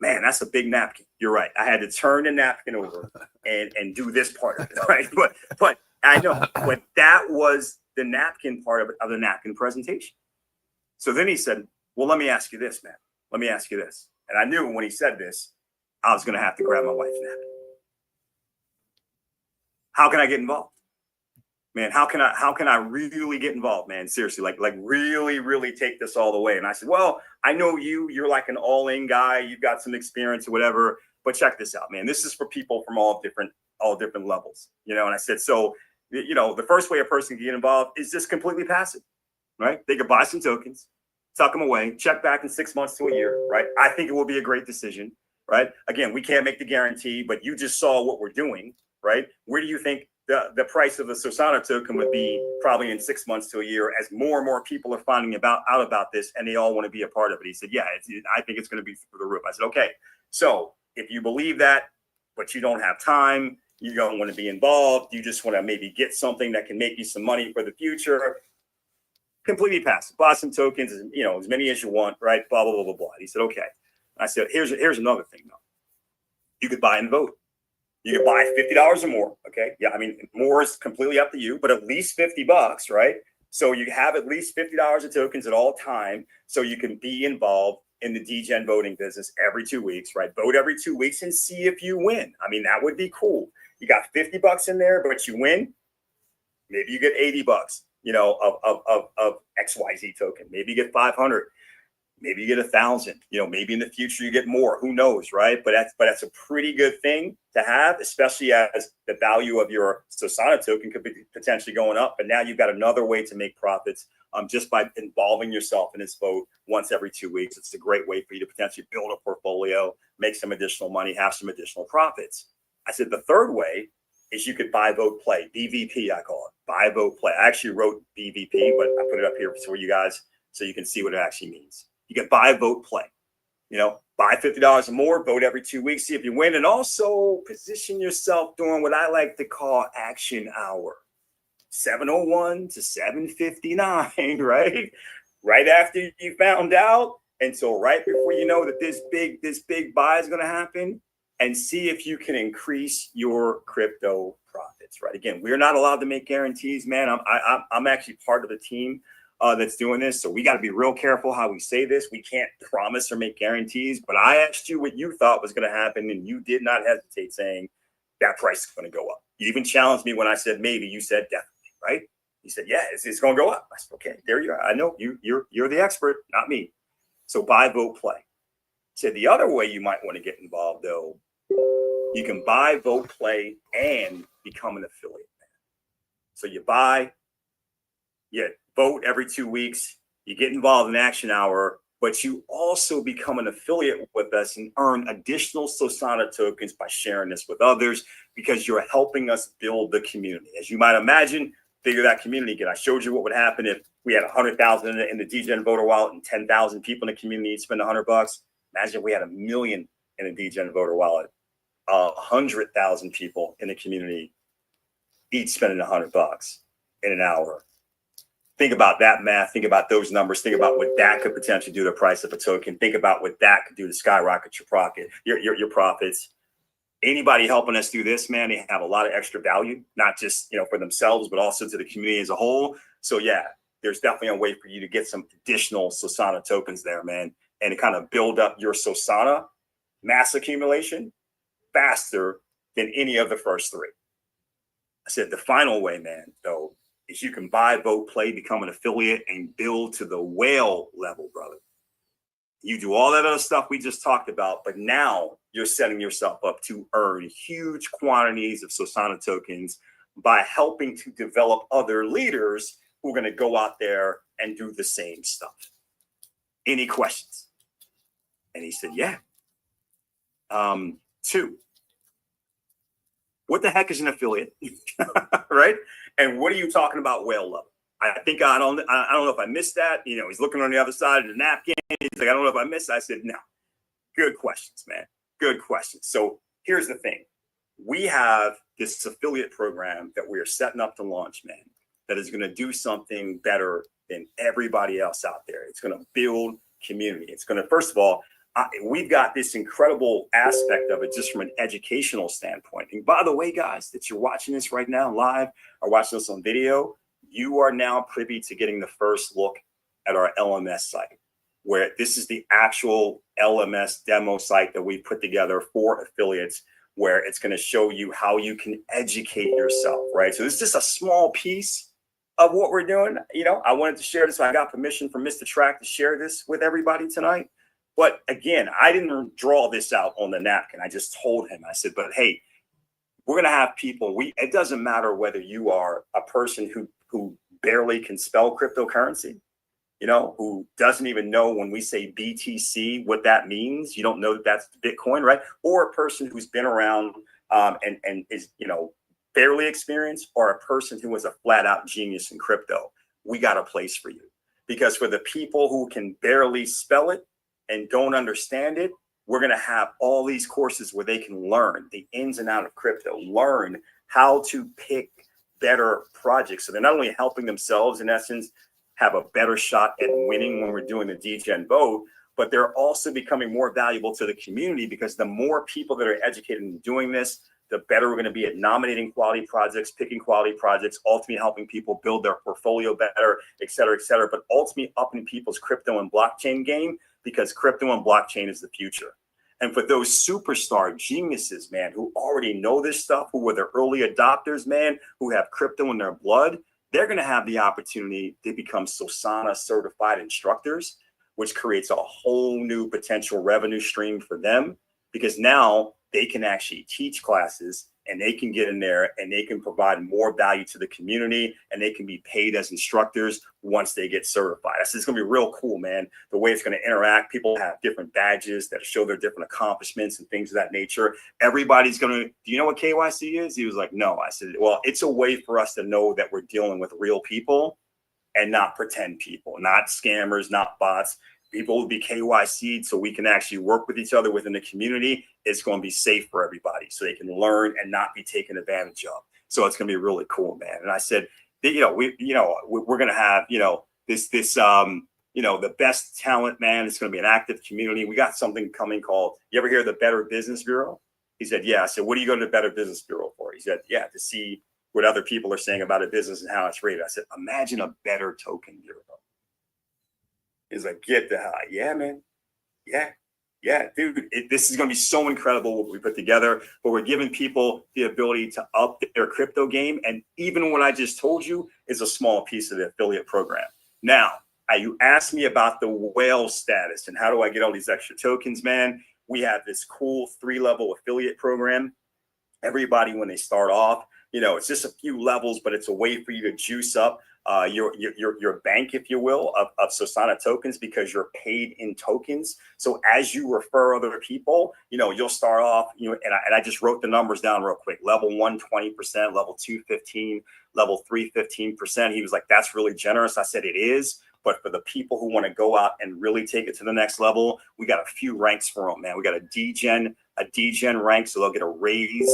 Man, that's a big napkin. You're right. I had to turn the napkin over and do this part of it, right? But I know, but that was the napkin part of the napkin presentation. So then he said, well, let me ask you this, man. Let me ask you this. And I knew when he said this, I was going to have to grab my wife's napkin. How can I get involved? Man, how can I really get involved, man? Seriously, like really take this all the way. And I said, well, I know you're like an all-in guy. You've got some experience or whatever, but check this out, man. This is for people from all different levels, And I said, so, the first way a person can get involved is just completely passive, right? They could buy some tokens, tuck them away, check back in 6 months to a year, right? I think it will be a great decision, right? Again, we can't make the guarantee, but you just saw what we're doing, right? Where do you think the price of the Sosana token would be probably in 6 months to a year as more and more people are finding out about this and they all want to be a part of it? He said, yeah, I think it's going to be through the roof. I said, okay, so if you believe that, but you don't have time, you don't want to be involved, you just want to maybe get something that can make you some money for the future, completely passive. Buy some tokens, as many as you want, right? Blah, blah, blah, blah, blah. He said, okay. I said, here's another thing, though. You could buy and vote. You could buy $50 or more. Okay. Yeah. I mean, more is completely up to you, but at least $50, right? So you have at least $50 of tokens at all time. So you can be involved in the DGen voting business every 2 weeks, right? Vote every 2 weeks and see if you win. I mean, that would be cool. You got $50 in there, but you win. Maybe you get $80, of XYZ token. Maybe you get 500. Maybe you get 1,000, maybe in the future you get more, who knows, right? But that's a pretty good thing to have, especially as the value of your Sosana token could be potentially going up. But now you've got another way to make profits just by involving yourself in this vote once every 2 weeks. It's a great way for you to potentially build a portfolio, make some additional money, have some additional profits. I said the third way is you could buy, vote, play, BVP, I call it, buy, vote, play. I actually wrote BVP, but I put it up here for you guys so you can see what it actually means. You can buy, vote, play. You know, buy $50 or more, vote every 2 weeks, see if you win, and also position yourself during what I like to call action hour, 7:01 to 7:59, right? Right after you found out until right before you know that this big buy is going to happen, and see if you can increase your crypto profits, right? Again, we're not allowed to make guarantees, man. I'm actually part of the team that's doing this. So we got to be real careful how we say this. We can't promise or make guarantees, but I asked you what you thought was going to happen, and you did not hesitate saying that price is going to go up. You even challenged me when I said maybe. You said definitely, right? You said, yeah, it's going to go up. I said, okay, there you are. I know you're the expert, not me. So buy, vote, play. Said the other way you might want to get involved, though, you can buy, vote, play, and become an affiliate. So you buy, you vote every 2 weeks, you get involved in Action Hour, but you also become an affiliate with us and earn additional Sosana tokens by sharing this with others, because you're helping us build the community. As you might imagine, figure that community again. I showed you what would happen if we had 100,000 in the DGen voter wallet and 10,000 people in the community spend $100. Imagine if we had 1 million in the DGen voter wallet, 100,000 people in the community each spending $100 in an hour. Think about that math. Think about those numbers. Think about what that could potentially do to the price of a token. Think about what that could do to skyrocket your profits. Anybody helping us do this, man, they have a lot of extra value, not just, you know, for themselves, but also to the community as a whole. So yeah, there's definitely a way for you to get some additional Sosana tokens there, man, and to kind of build up your Sosana mass accumulation faster than any of the first three. I said the final way, man, though, is you can buy, vote, play, become an affiliate, and build to the whale level, brother. You do all that other stuff we just talked about, but now you're setting yourself up to earn huge quantities of Sosana tokens by helping to develop other leaders who are going to go out there and do the same stuff. Any questions? And he said, yeah. 2, what the heck is an affiliate? Right? And what are you talking about whale level? I don't know if I missed that. You know, he's looking on the other side of the napkin. He's like, I don't know if I missed it. I said, no. Good questions, man. Good questions. So here's the thing. We have this affiliate program that we are setting up to launch, man, that is going to do something better than everybody else out there. It's going to build community. It's going to, first of all, we've got this incredible aspect of it just from an educational standpoint. And by the way, guys, that you're watching this right now live or watching this on video, you are now privy to getting the first look at our LMS site, where this is the actual LMS demo site that we put together for affiliates, where it's going to show you how you can educate yourself, right? So this is just a small piece of what we're doing. You know, I wanted to share this. So I got permission from Mr. Track to share this with everybody tonight. But again, I didn't draw this out on the napkin. I just told him, I said, but hey, we're going to have people. It doesn't matter whether you are a person who barely can spell cryptocurrency, you know, who doesn't even know when we say BTC, what that means. You don't know that that's Bitcoin, right? Or a person who's been around and is, you know, fairly experienced, or a person who is a flat out genius in crypto. We got a place for you, because for the people who can barely spell it and don't understand it, we're going to have all these courses where they can learn the ins and outs of crypto, learn how to pick better projects. So they're not only helping themselves, in essence, have a better shot at winning when we're doing the DGen vote, but they're also becoming more valuable to the community, because the more people that are educated in doing this, the better we're going to be at nominating quality projects, picking quality projects, ultimately helping people build their portfolio better, et cetera, but ultimately upping people's crypto and blockchain game, because crypto and blockchain is the future. And for those superstar geniuses, man, who already know this stuff, who were the early adopters, man, who have crypto in their blood, they're going to have the opportunity to become Sosana certified instructors, which creates a whole new potential revenue stream for them, because now they can actually teach classes, and they can get in there and they can provide more value to the community, and they can be paid as instructors once they get certified. It's going to be real cool, man. The way it's going to interact, people have different badges that show their different accomplishments and things of that nature. Everybody's going to, do you know what KYC is? He was like, no. I said, well, it's a way for us to know that we're dealing with real people, and not pretend people, not scammers, not bots. People will be KYC'd so we can actually work with each other within the community. It's going to be safe for everybody so they can learn and not be taken advantage of. So it's going to be really cool, man. And I said, we're going to have, the best talent, man. It's going to be an active community. We got something coming called, you ever hear of the Better Business Bureau? He said, yeah. I said, what are you going to the Better Business Bureau for? He said, yeah, to see what other people are saying about a business and how it's rated. I said, imagine a better token bureau. He's like, get the hell. Yeah, man. Yeah, dude, this is going to be so incredible what we put together, but we're giving people the ability to up their crypto game. And even what I just told you is a small piece of the affiliate program. Now, you asked me about the whale status and how do I get all these extra tokens, man? We have this cool 3-level affiliate program. Everybody, when they start off, it's just a few levels, but it's a way for you to juice up your bank, if you will, of Sosana tokens, because you're paid in tokens. So as you refer other people, you'll start off, and I just wrote the numbers down real quick. Level 1, 20%, level 2, 15%, level 3, 15%. He was like, that's really generous. I said, it is. But for the people who want to go out and really take it to the next level, we got a few ranks for them, man. We got a DGen rank, so they'll get a raise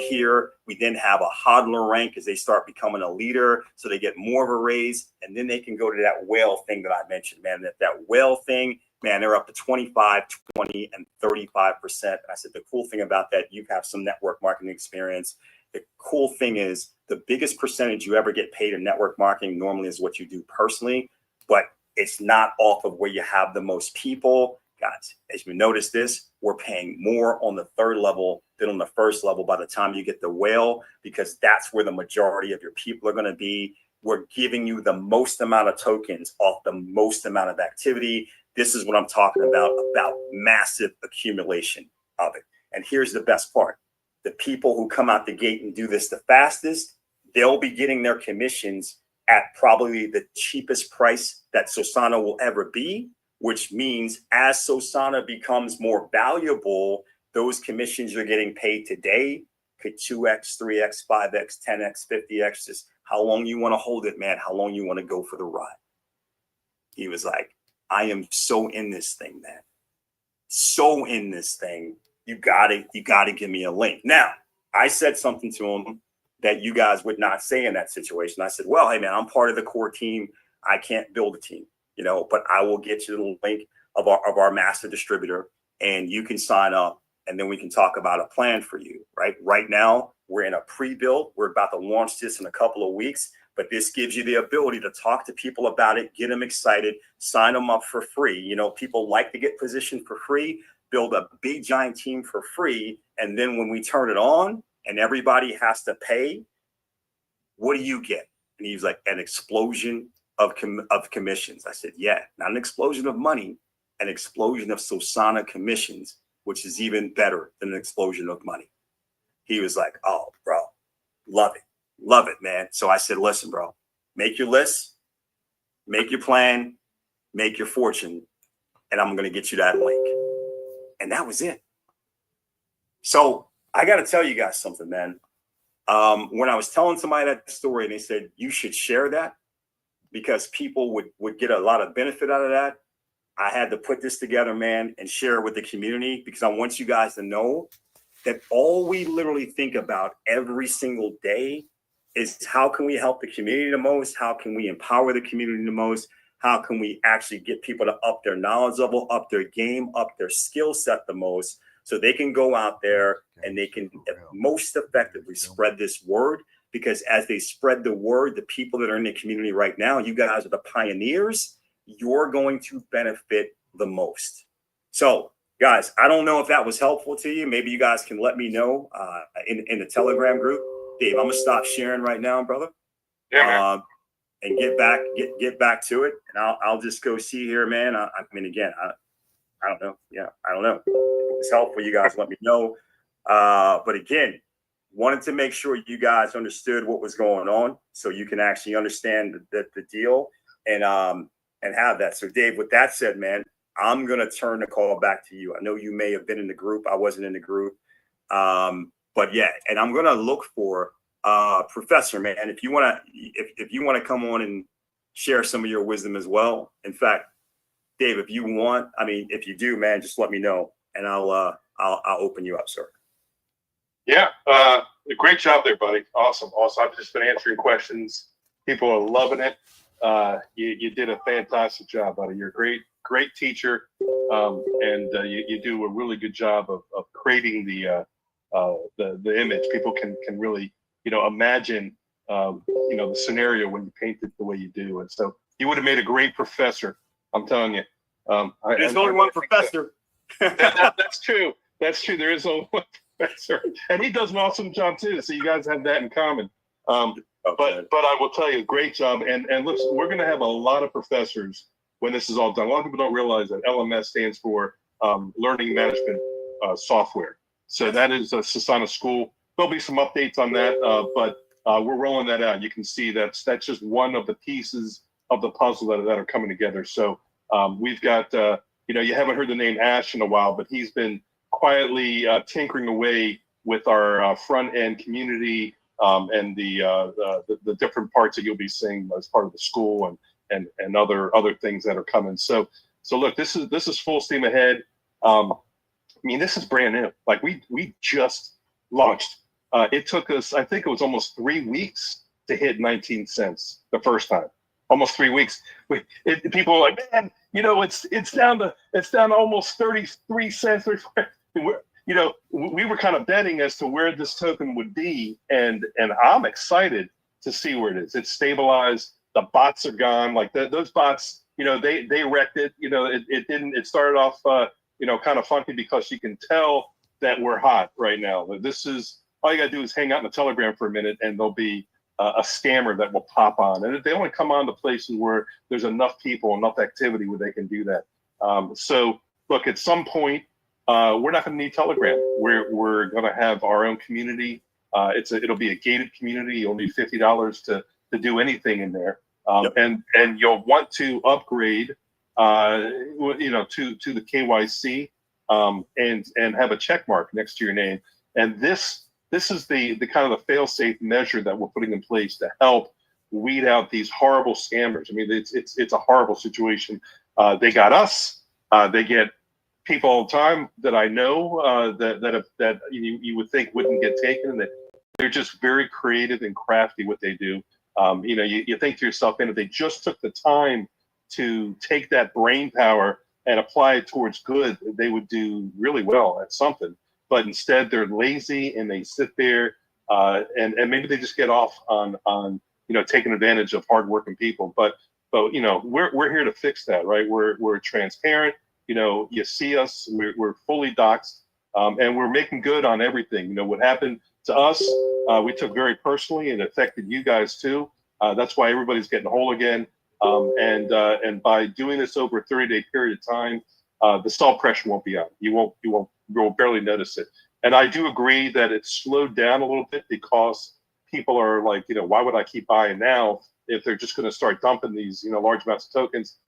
here. We then have a hodler rank as they start becoming a leader, so they get more of a raise. And then they can go to that whale thing that I mentioned, man. That whale thing, man, they're up to 25, 20, and 35%. And I said, the cool thing about that, you have some network marketing experience. The cool thing is the biggest percentage you ever get paid in network marketing normally is what you do personally, but it's not off of where you have the most people. Guys, as you notice this, we're paying more on the 3rd level than on the 1st level by the time you get the whale, because that's where the majority of your people are going to be. We're giving you the most amount of tokens off the most amount of activity. This is what I'm talking about massive accumulation of it. And here's the best part. The people who come out the gate and do this the fastest, they'll be getting their commissions at probably the cheapest price that Sosana will ever be, which means as Sosana becomes more valuable, those commissions you're getting paid today could 2x, 3x, 5x, 10x, 50x, just how long you want to hold it, man, how long you want to go for the ride. He was like, I am so in this thing, man. So in this thing. You gotta give me a link. Now, I said something to him that you guys would not say in that situation. I said, well, hey, man, I'm part of the core team. I can't build a team, but I will get you the link of our master distributor, and you can sign up, and then we can talk about a plan for you, right? Right now, we're in a pre-build. We're about to launch this in a couple of weeks, but this gives you the ability to talk to people about it, get them excited, sign them up for free. People like to get positioned for free, build a big giant team for free, and then when we turn it on, and everybody has to pay, what do you get? And he was like, an explosion of commissions. I said, yeah, not an explosion of money, an explosion of Sosana commissions, which is even better than an explosion of money. He was like, oh, bro, love it, man. So I said, listen, bro, make your list, make your plan, make your fortune, and I'm going to get you that link. And that was it. So I got to tell you guys something, man. When I was telling somebody that story and they said, you should share that because people would get a lot of benefit out of that, I had to put this together, man, and share it with the community because I want you guys to know that all we literally think about every single day is how can we help the community the most? How can we empower the community the most? How can we actually get people to up their knowledge level, up their game, up their skill set the most? So they can go out there and they can most effectively spread this word, because as they spread the word, the people that are in the community right now, you guys are the pioneers, you're going to benefit the most. So guys, I don't know if that was helpful to you. Maybe you guys can let me know in the Telegram group. Dave, I'm gonna stop sharing right now, brother. Yeah, and get back to it. And I'll just go see here, man. I mean, again, I don't know. Yeah, I don't know. If it's helpful, you guys let me know. But again, wanted to make sure you guys understood what was going on so you can actually understand the deal and have that. So Dave, with that said, man, I'm going to turn the call back to you. I know you may have been in the group. I wasn't in the group. But yeah, and I'm going to look for Professor, man. If you want to come on share some of your wisdom as well. In fact, Dave, if you want, I mean, if you do, man, just let me know, and I'll open you up, sir. Yeah, great job there, buddy. Awesome. I've just been answering questions. People are loving it. You did a fantastic job, buddy. You're a great teacher, and you do a really good job of creating the image. People can really, imagine, the scenario when you paint it the way you do. And so you would have made a great professor. I'm telling you. There's only one professor. That's true. That's true. There is only one professor, and he does an awesome job too. So you guys have that in common. Okay. But I will tell you, great job. And look, we're going to have a lot of professors when this is all done. A lot of people don't realize that LMS stands for Learning Management Software. So that is a Sosana School. There'll be some updates on that, but we're rolling that out. You can see that's just one of the pieces of the puzzle that are coming together. So we've got, you haven't heard the name Ash in a while, but he's been quietly tinkering away with our front end community and the different parts that you'll be seeing as part of the school and other things that are coming. So look, this is full steam ahead. I mean, this is brand new. Like we just launched. It took us, I think it was almost 3 weeks to hit 19 cents the first time. Almost 3 weeks. People are like, man, it's down to almost 33 cents. We were kind of betting as to where this token would be, and I'm excited to see where it is. It's stabilized. The bots are gone. Like those bots, they wrecked it. It didn't. It started off, kind of funky because you can tell that we're hot right now. This is all you got to do is hang out in the Telegram for a minute, and there'll be a scammer that will pop on. And they only come on to places where there's enough people, enough activity where they can do that. So look, at some point, we're not going to need Telegram. We're going to have our own community. It'll be a gated community. You'll need $50 to do anything in there. Yep. And you'll want to upgrade, to the KYC, and have a check mark next to your name. And this is the kind of the fail-safe measure that we're putting in place to help weed out these horrible scammers. I mean, it's a horrible situation. They got us. They get people all the time that I know that you would think wouldn't get taken, and that they're just very creative and crafty what they do. You think to yourself, and if they just took the time to take that brain power and apply it towards good, they would do really well at something. But instead, they're lazy and they sit there, and maybe they just get off on taking advantage of hardworking people. But we're here to fix that, right? We're transparent. You see us. We're fully doxxed, and we're making good on everything. What happened to us, we took very personally, and it affected you guys too. That's why everybody's getting whole again. And by doing this over a 30-day period of time, the salt pressure won't be on. You'll barely notice it. And I do agree that it's slowed down a little bit because people are like, why would I keep buying now if they're just going to start dumping these, large amounts of tokens?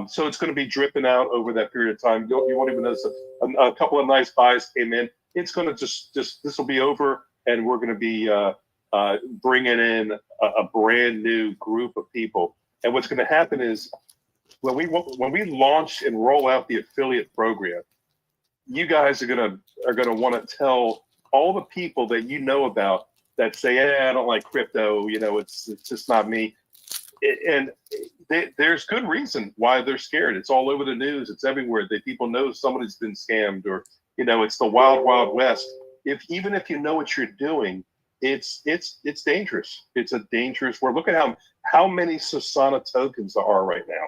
So it's going to be dripping out over that period of time. You won't even notice a couple of nice buys came in. It's going to just this will be over, and we're going to be bringing in a brand new group of people. And what's going to happen is when we launch and roll out the affiliate program, you guys are gonna want to tell all the people that you know about that say, I don't like crypto. It's just not me. And there's good reason why they're scared. It's all over the news. It's everywhere. People know somebody's been scammed, or it's the wild, wild west. Even if you know what you're doing, it's dangerous. It's a dangerous world. Look at how many Sosana tokens there are right now.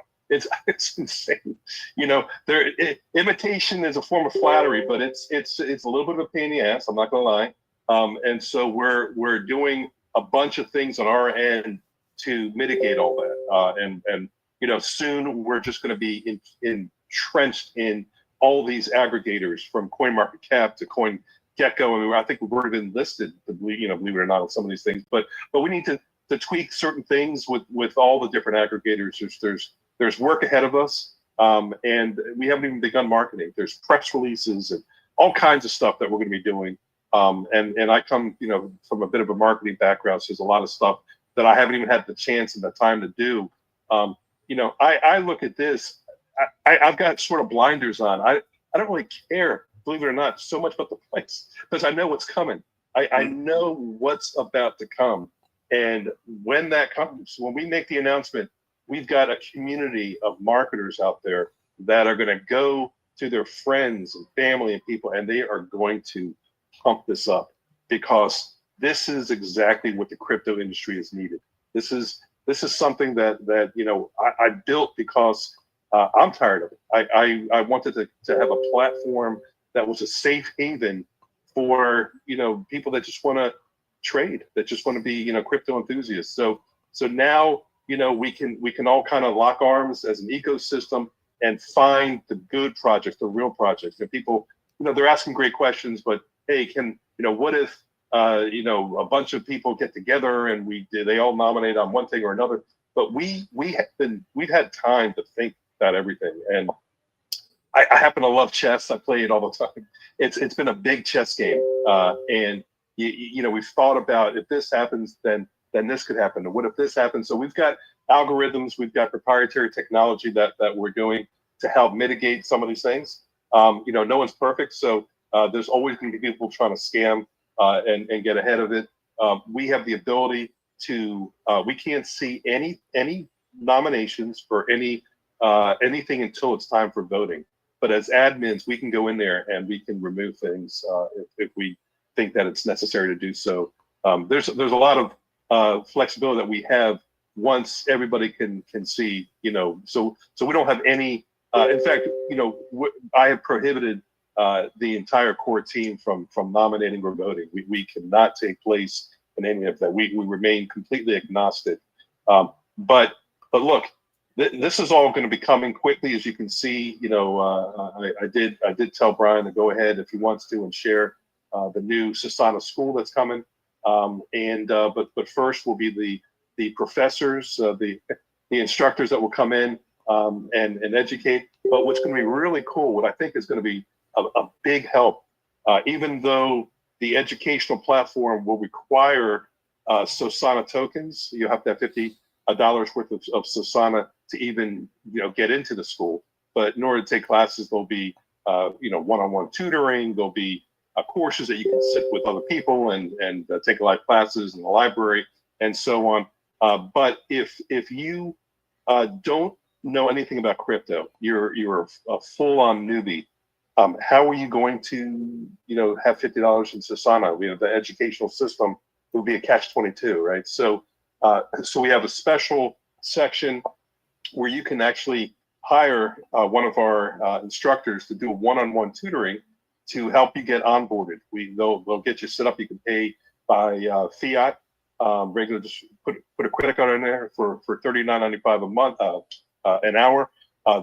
It's insane. Imitation is a form of flattery, but it's a little bit of a pain in the ass. I'm not gonna lie. And so we're doing a bunch of things on our end to mitigate all that. And soon we're just going to be entrenched in all these aggregators, from CoinMarketCap to CoinGecko. I think we've already been listed, believe it or not, on some of these things. But we need to tweak certain things with all the different aggregators. There's work ahead of us, and we haven't even begun marketing. There's press releases and all kinds of stuff that we're going to be doing. And I come, from a bit of a marketing background, so there's a lot of stuff that I haven't even had the chance and the time to do. I look at this. I've got sort of blinders on. I don't really care, believe it or not, so much about the place because I know what's coming. I know what's about to come. And when that comes, when we make the announcement, we've got a community of marketers out there that are going to go to their friends and family and people, and they are going to pump this up because this is exactly what the crypto industry is needed. This is something that I built because I'm tired of it. I wanted to have a platform that was a safe haven for people that just want to trade, that just want to be crypto enthusiasts. So now we can all kind of lock arms as an ecosystem and find the good projects, the real projects. And people, they're asking great questions, but hey, what if a bunch of people get together and they all nominate on one thing or another? But we've had time to think about everything. And I happen to love chess. I play it all the time. It's been a big chess game, and we've thought about if this happens, then this could happen. And what if this happens? So we've got algorithms, we've got proprietary technology that we're doing to help mitigate some of these things. No one's perfect, so there's always going to be people trying to scam and get ahead of it. We have the ability to. We can't see any nominations for anything until it's time for voting. But as admins, we can go in there and we can remove things if we think that it's necessary to do so. There's a lot of flexibility that we have once everybody can see. So we don't have any. In fact, I have prohibited the entire core team from nominating or voting. We cannot take place in any of that. We remain completely agnostic. But look. This is all going to be coming quickly, as you can see. I did tell Brian to go ahead if he wants to and share the new Sosana school that's coming. But first will be the professors, the instructors that will come in and educate. But what's going to be really cool, what I think is going to be a big help, even though the educational platform will require Sosana tokens, you have to have $50 worth of Sosana to even get into the school. But in order to take classes, there'll be one-on-one tutoring. There'll be courses that you can sit with other people and take live classes in the library and so on. But if you don't know anything about crypto, you're a full-on newbie. How are you going to have $50 in Sosana? The educational system will be a catch-22, right? So we have a special section where you can actually hire one of our instructors to do one-on-one tutoring to help you get onboarded. They'll get you set up. You can pay by fiat, regular. Just put a credit card in there for $39.95 a month, an hour.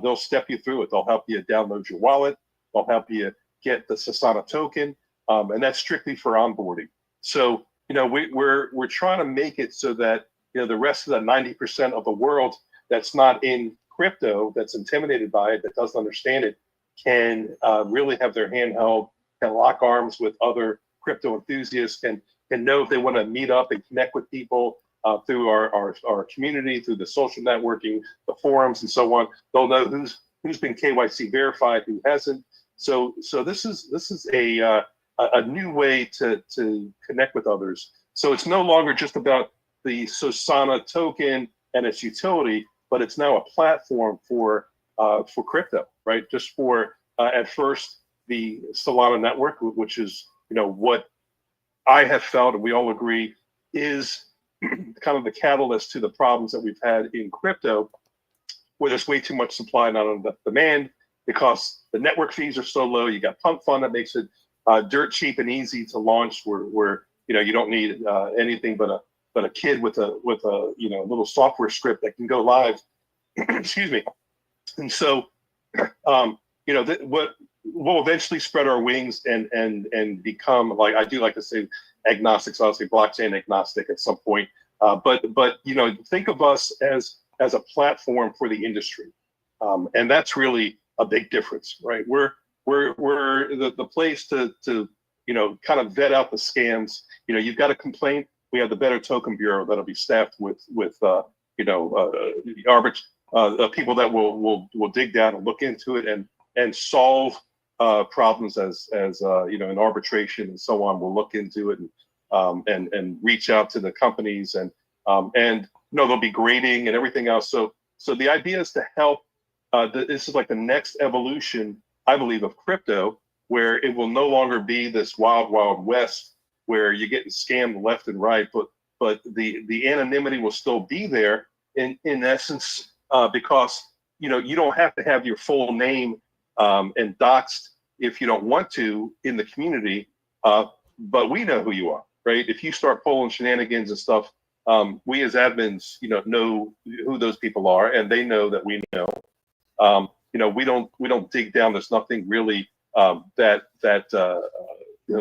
They'll step you through it. They'll help you download your wallet. They'll help you get the Sosana token, and that's strictly for onboarding. So we're trying to make it so that the rest of the 90% of the world that's not in crypto, that's intimidated by it, that doesn't understand it, can really have their hand held, can lock arms with other crypto enthusiasts, can know if they want to meet up and connect with people through our community, through the social networking, the forums, and so on. They'll know who's been KYC verified, who hasn't. So this is a new way to connect with others. So it's no longer just about the Sosana token and its utility, but it's now a platform for crypto, right? Just for at first the Solana network, which is what I have felt, and we all agree, is kind of the catalyst to the problems that we've had in crypto, where there's way too much supply, not enough demand, because the network fees are so low. You got Pump Fund that makes it dirt cheap and easy to launch, where you don't need anything but a kid with a little software script that can go live. Excuse me. And so what we'll eventually spread our wings and become, like I do like to say, agnostics. I'll say blockchain agnostic at some point. But think of us as a platform for the industry, and that's really a big difference, right? We're the place to kind of vet out the scams. You've got a complaint. We have the Better Token Bureau that'll be staffed with people that will dig down and look into it and solve problems as in arbitration and so on. We'll look into it and reach out to the companies and there'll be grading and everything else. So the idea is to help. This is like the next evolution, I believe, of crypto, where it will no longer be this wild, wild west where you're getting scammed left and right, but the anonymity will still be there in essence, because you don't have to have your full name and doxed if you don't want to in the community, but we know who you are, right? If you start pulling shenanigans and stuff, we as admins, know who those people are, and they know that we know. We don't dig down. There's nothing really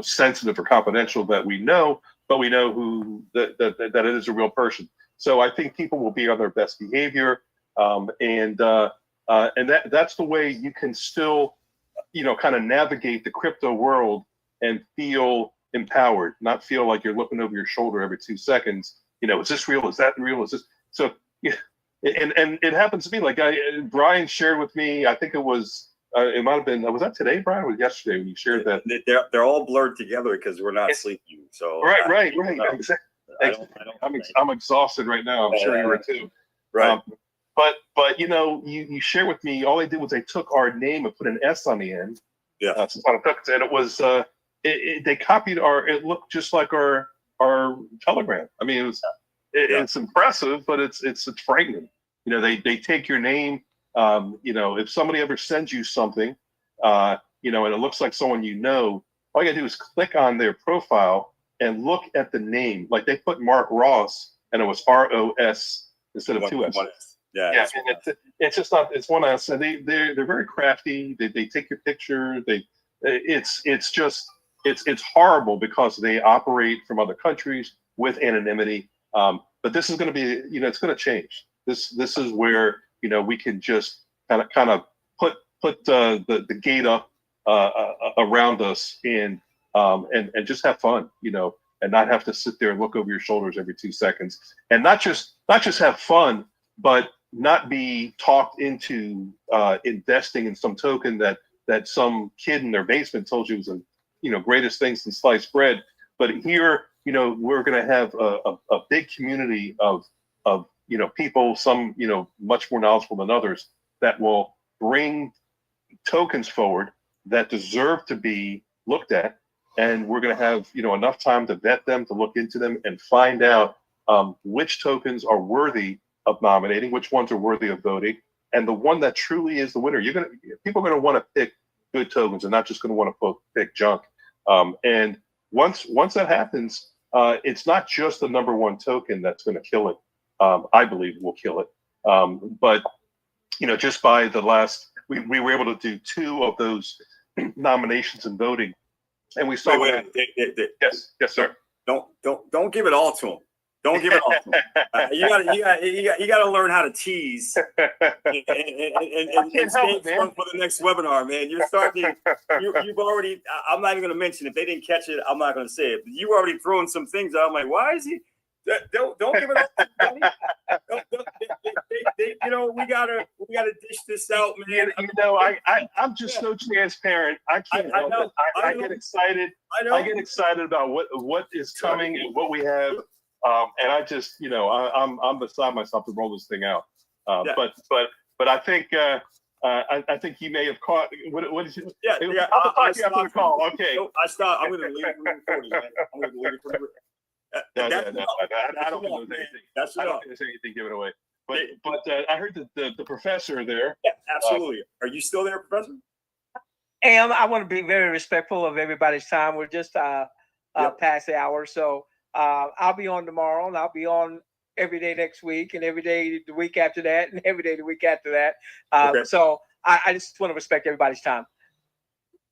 sensitive or confidential that we know, but we know who that it is a real person. So I think people will be on their best behavior, and that's the way you can still, kind of navigate the crypto world and feel empowered, not feel like you're looking over your shoulder every 2 seconds. Is this real? Is that real? Is this so? Yeah. And it happens to be like Brian shared with me. I think it was it might have been, was that today, Brian? Or was it yesterday when you shared that? They're all blurred together because we're not sleeping. So right. Exactly. I'm exhausted right now. I'm sure you were too. Right. But you shared with me. All they did was they took our name and put an S on the end. Yeah. And it was they copied it looked just like our Telegram. I mean, it's impressive, but it's frightening. They take your name. If somebody ever sends you something, and it looks like someone all you gotta do is click on their profile and look at the name. Like they put Mark Ross, and it was ROS instead of 2 S. Yeah. And it's just not. It's 1 S, and they're very crafty. They take your picture. It's horrible because they operate from other countries with anonymity. But this is going to be, it's going to change. This is where we can just kind of put the gate up around us and just have fun, and not have to sit there and look over your shoulders every 2 seconds, and not just have fun, but not be talked into investing in some token that some kid in their basement told you was the greatest thing since sliced bread. But here, we're going to have a big community of people, some much more knowledgeable than others, that will bring tokens forward that deserve to be looked at, and we're going to have enough time to vet them, to look into them, and find out which tokens are worthy of nominating, which ones are worthy of voting, and the one that truly is the winner. People are going to want to pick good tokens and not just going to want to pick junk. And once that happens, it's not just the number one token that's going to kill it. I believe will kill it. But just by the last, we were able to do 2 of those nominations and voting, and we saw. Yes, sir. Don't give it all to them. Don't give it all to them. You gotta learn how to tease and stay for the next webinar, man. You're starting. You've already. I'm not even going to mention if they didn't catch it. I'm not going to say it. But you already throwing some things out. I'm like, why is he? Don't give it all to them. We gotta dish this out, man. I'm just so transparent. I can't help it. I get excited. I get excited about what is coming and what we have. And I just, I'm beside myself to roll this thing out. But I think I think you may have caught. What is it? Yeah. I'll talk to you after the call. Okay. I stopped. I'm going to leave it for you, man. I'm going to leave it for you. No, I don't think there's anything. I don't think there's anything given away. But I heard that the professor there. Yeah, absolutely. Are you still there, Professor? I want to be very respectful of everybody's time. We're just past the hour, so I'll be on tomorrow, and I'll be on every day next week, and every day the week after that, and every day the week after that. Okay. So I just want to respect everybody's time.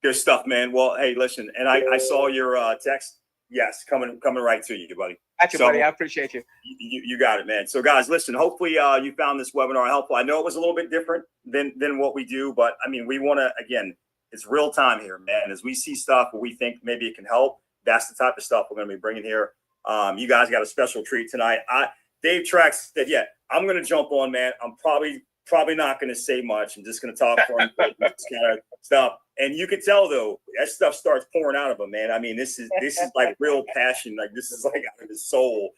Good stuff, man. Well, hey, listen, and I saw your text. Yes, coming right to you, buddy. Gotcha, buddy. I appreciate you. You got it, man. So, guys, listen. Hopefully, you found this webinar helpful. I know it was a little bit different than what we do, but I mean, we want to, again, it's real time here, man. As we see stuff where we think maybe it can help, that's the type of stuff we're going to be bringing here. You guys got a special treat tonight. Dave Trax said, yeah, I'm going to jump on, man. I'm probably not going to say much. I'm just going to talk for him, this kind of stuff. And you can tell though, that stuff starts pouring out of him, man. I mean, this is like real passion. Like this is like out of his soul,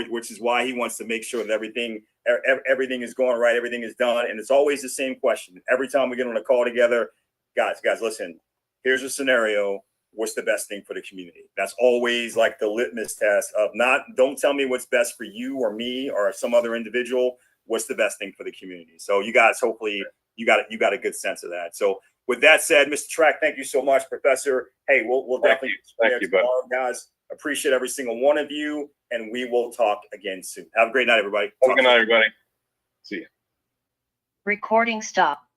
which is why he wants to make sure that everything is going right. Everything is done. And it's always the same question. Every time we get on a call together, guys, listen, here's a scenario. What's the best thing for the community? That's always like the litmus test of don't tell me what's best for you or me or some other individual. What's the best thing for the community? So you guys, hopefully you got a good sense of that. So with that said, Mr. Track, thank you so much, Professor. Hey, we'll definitely thank you, tomorrow, guys. Appreciate every single one of you, and we will talk again soon. Have a great night, everybody. Have a good night, everybody. See you. Recording stop.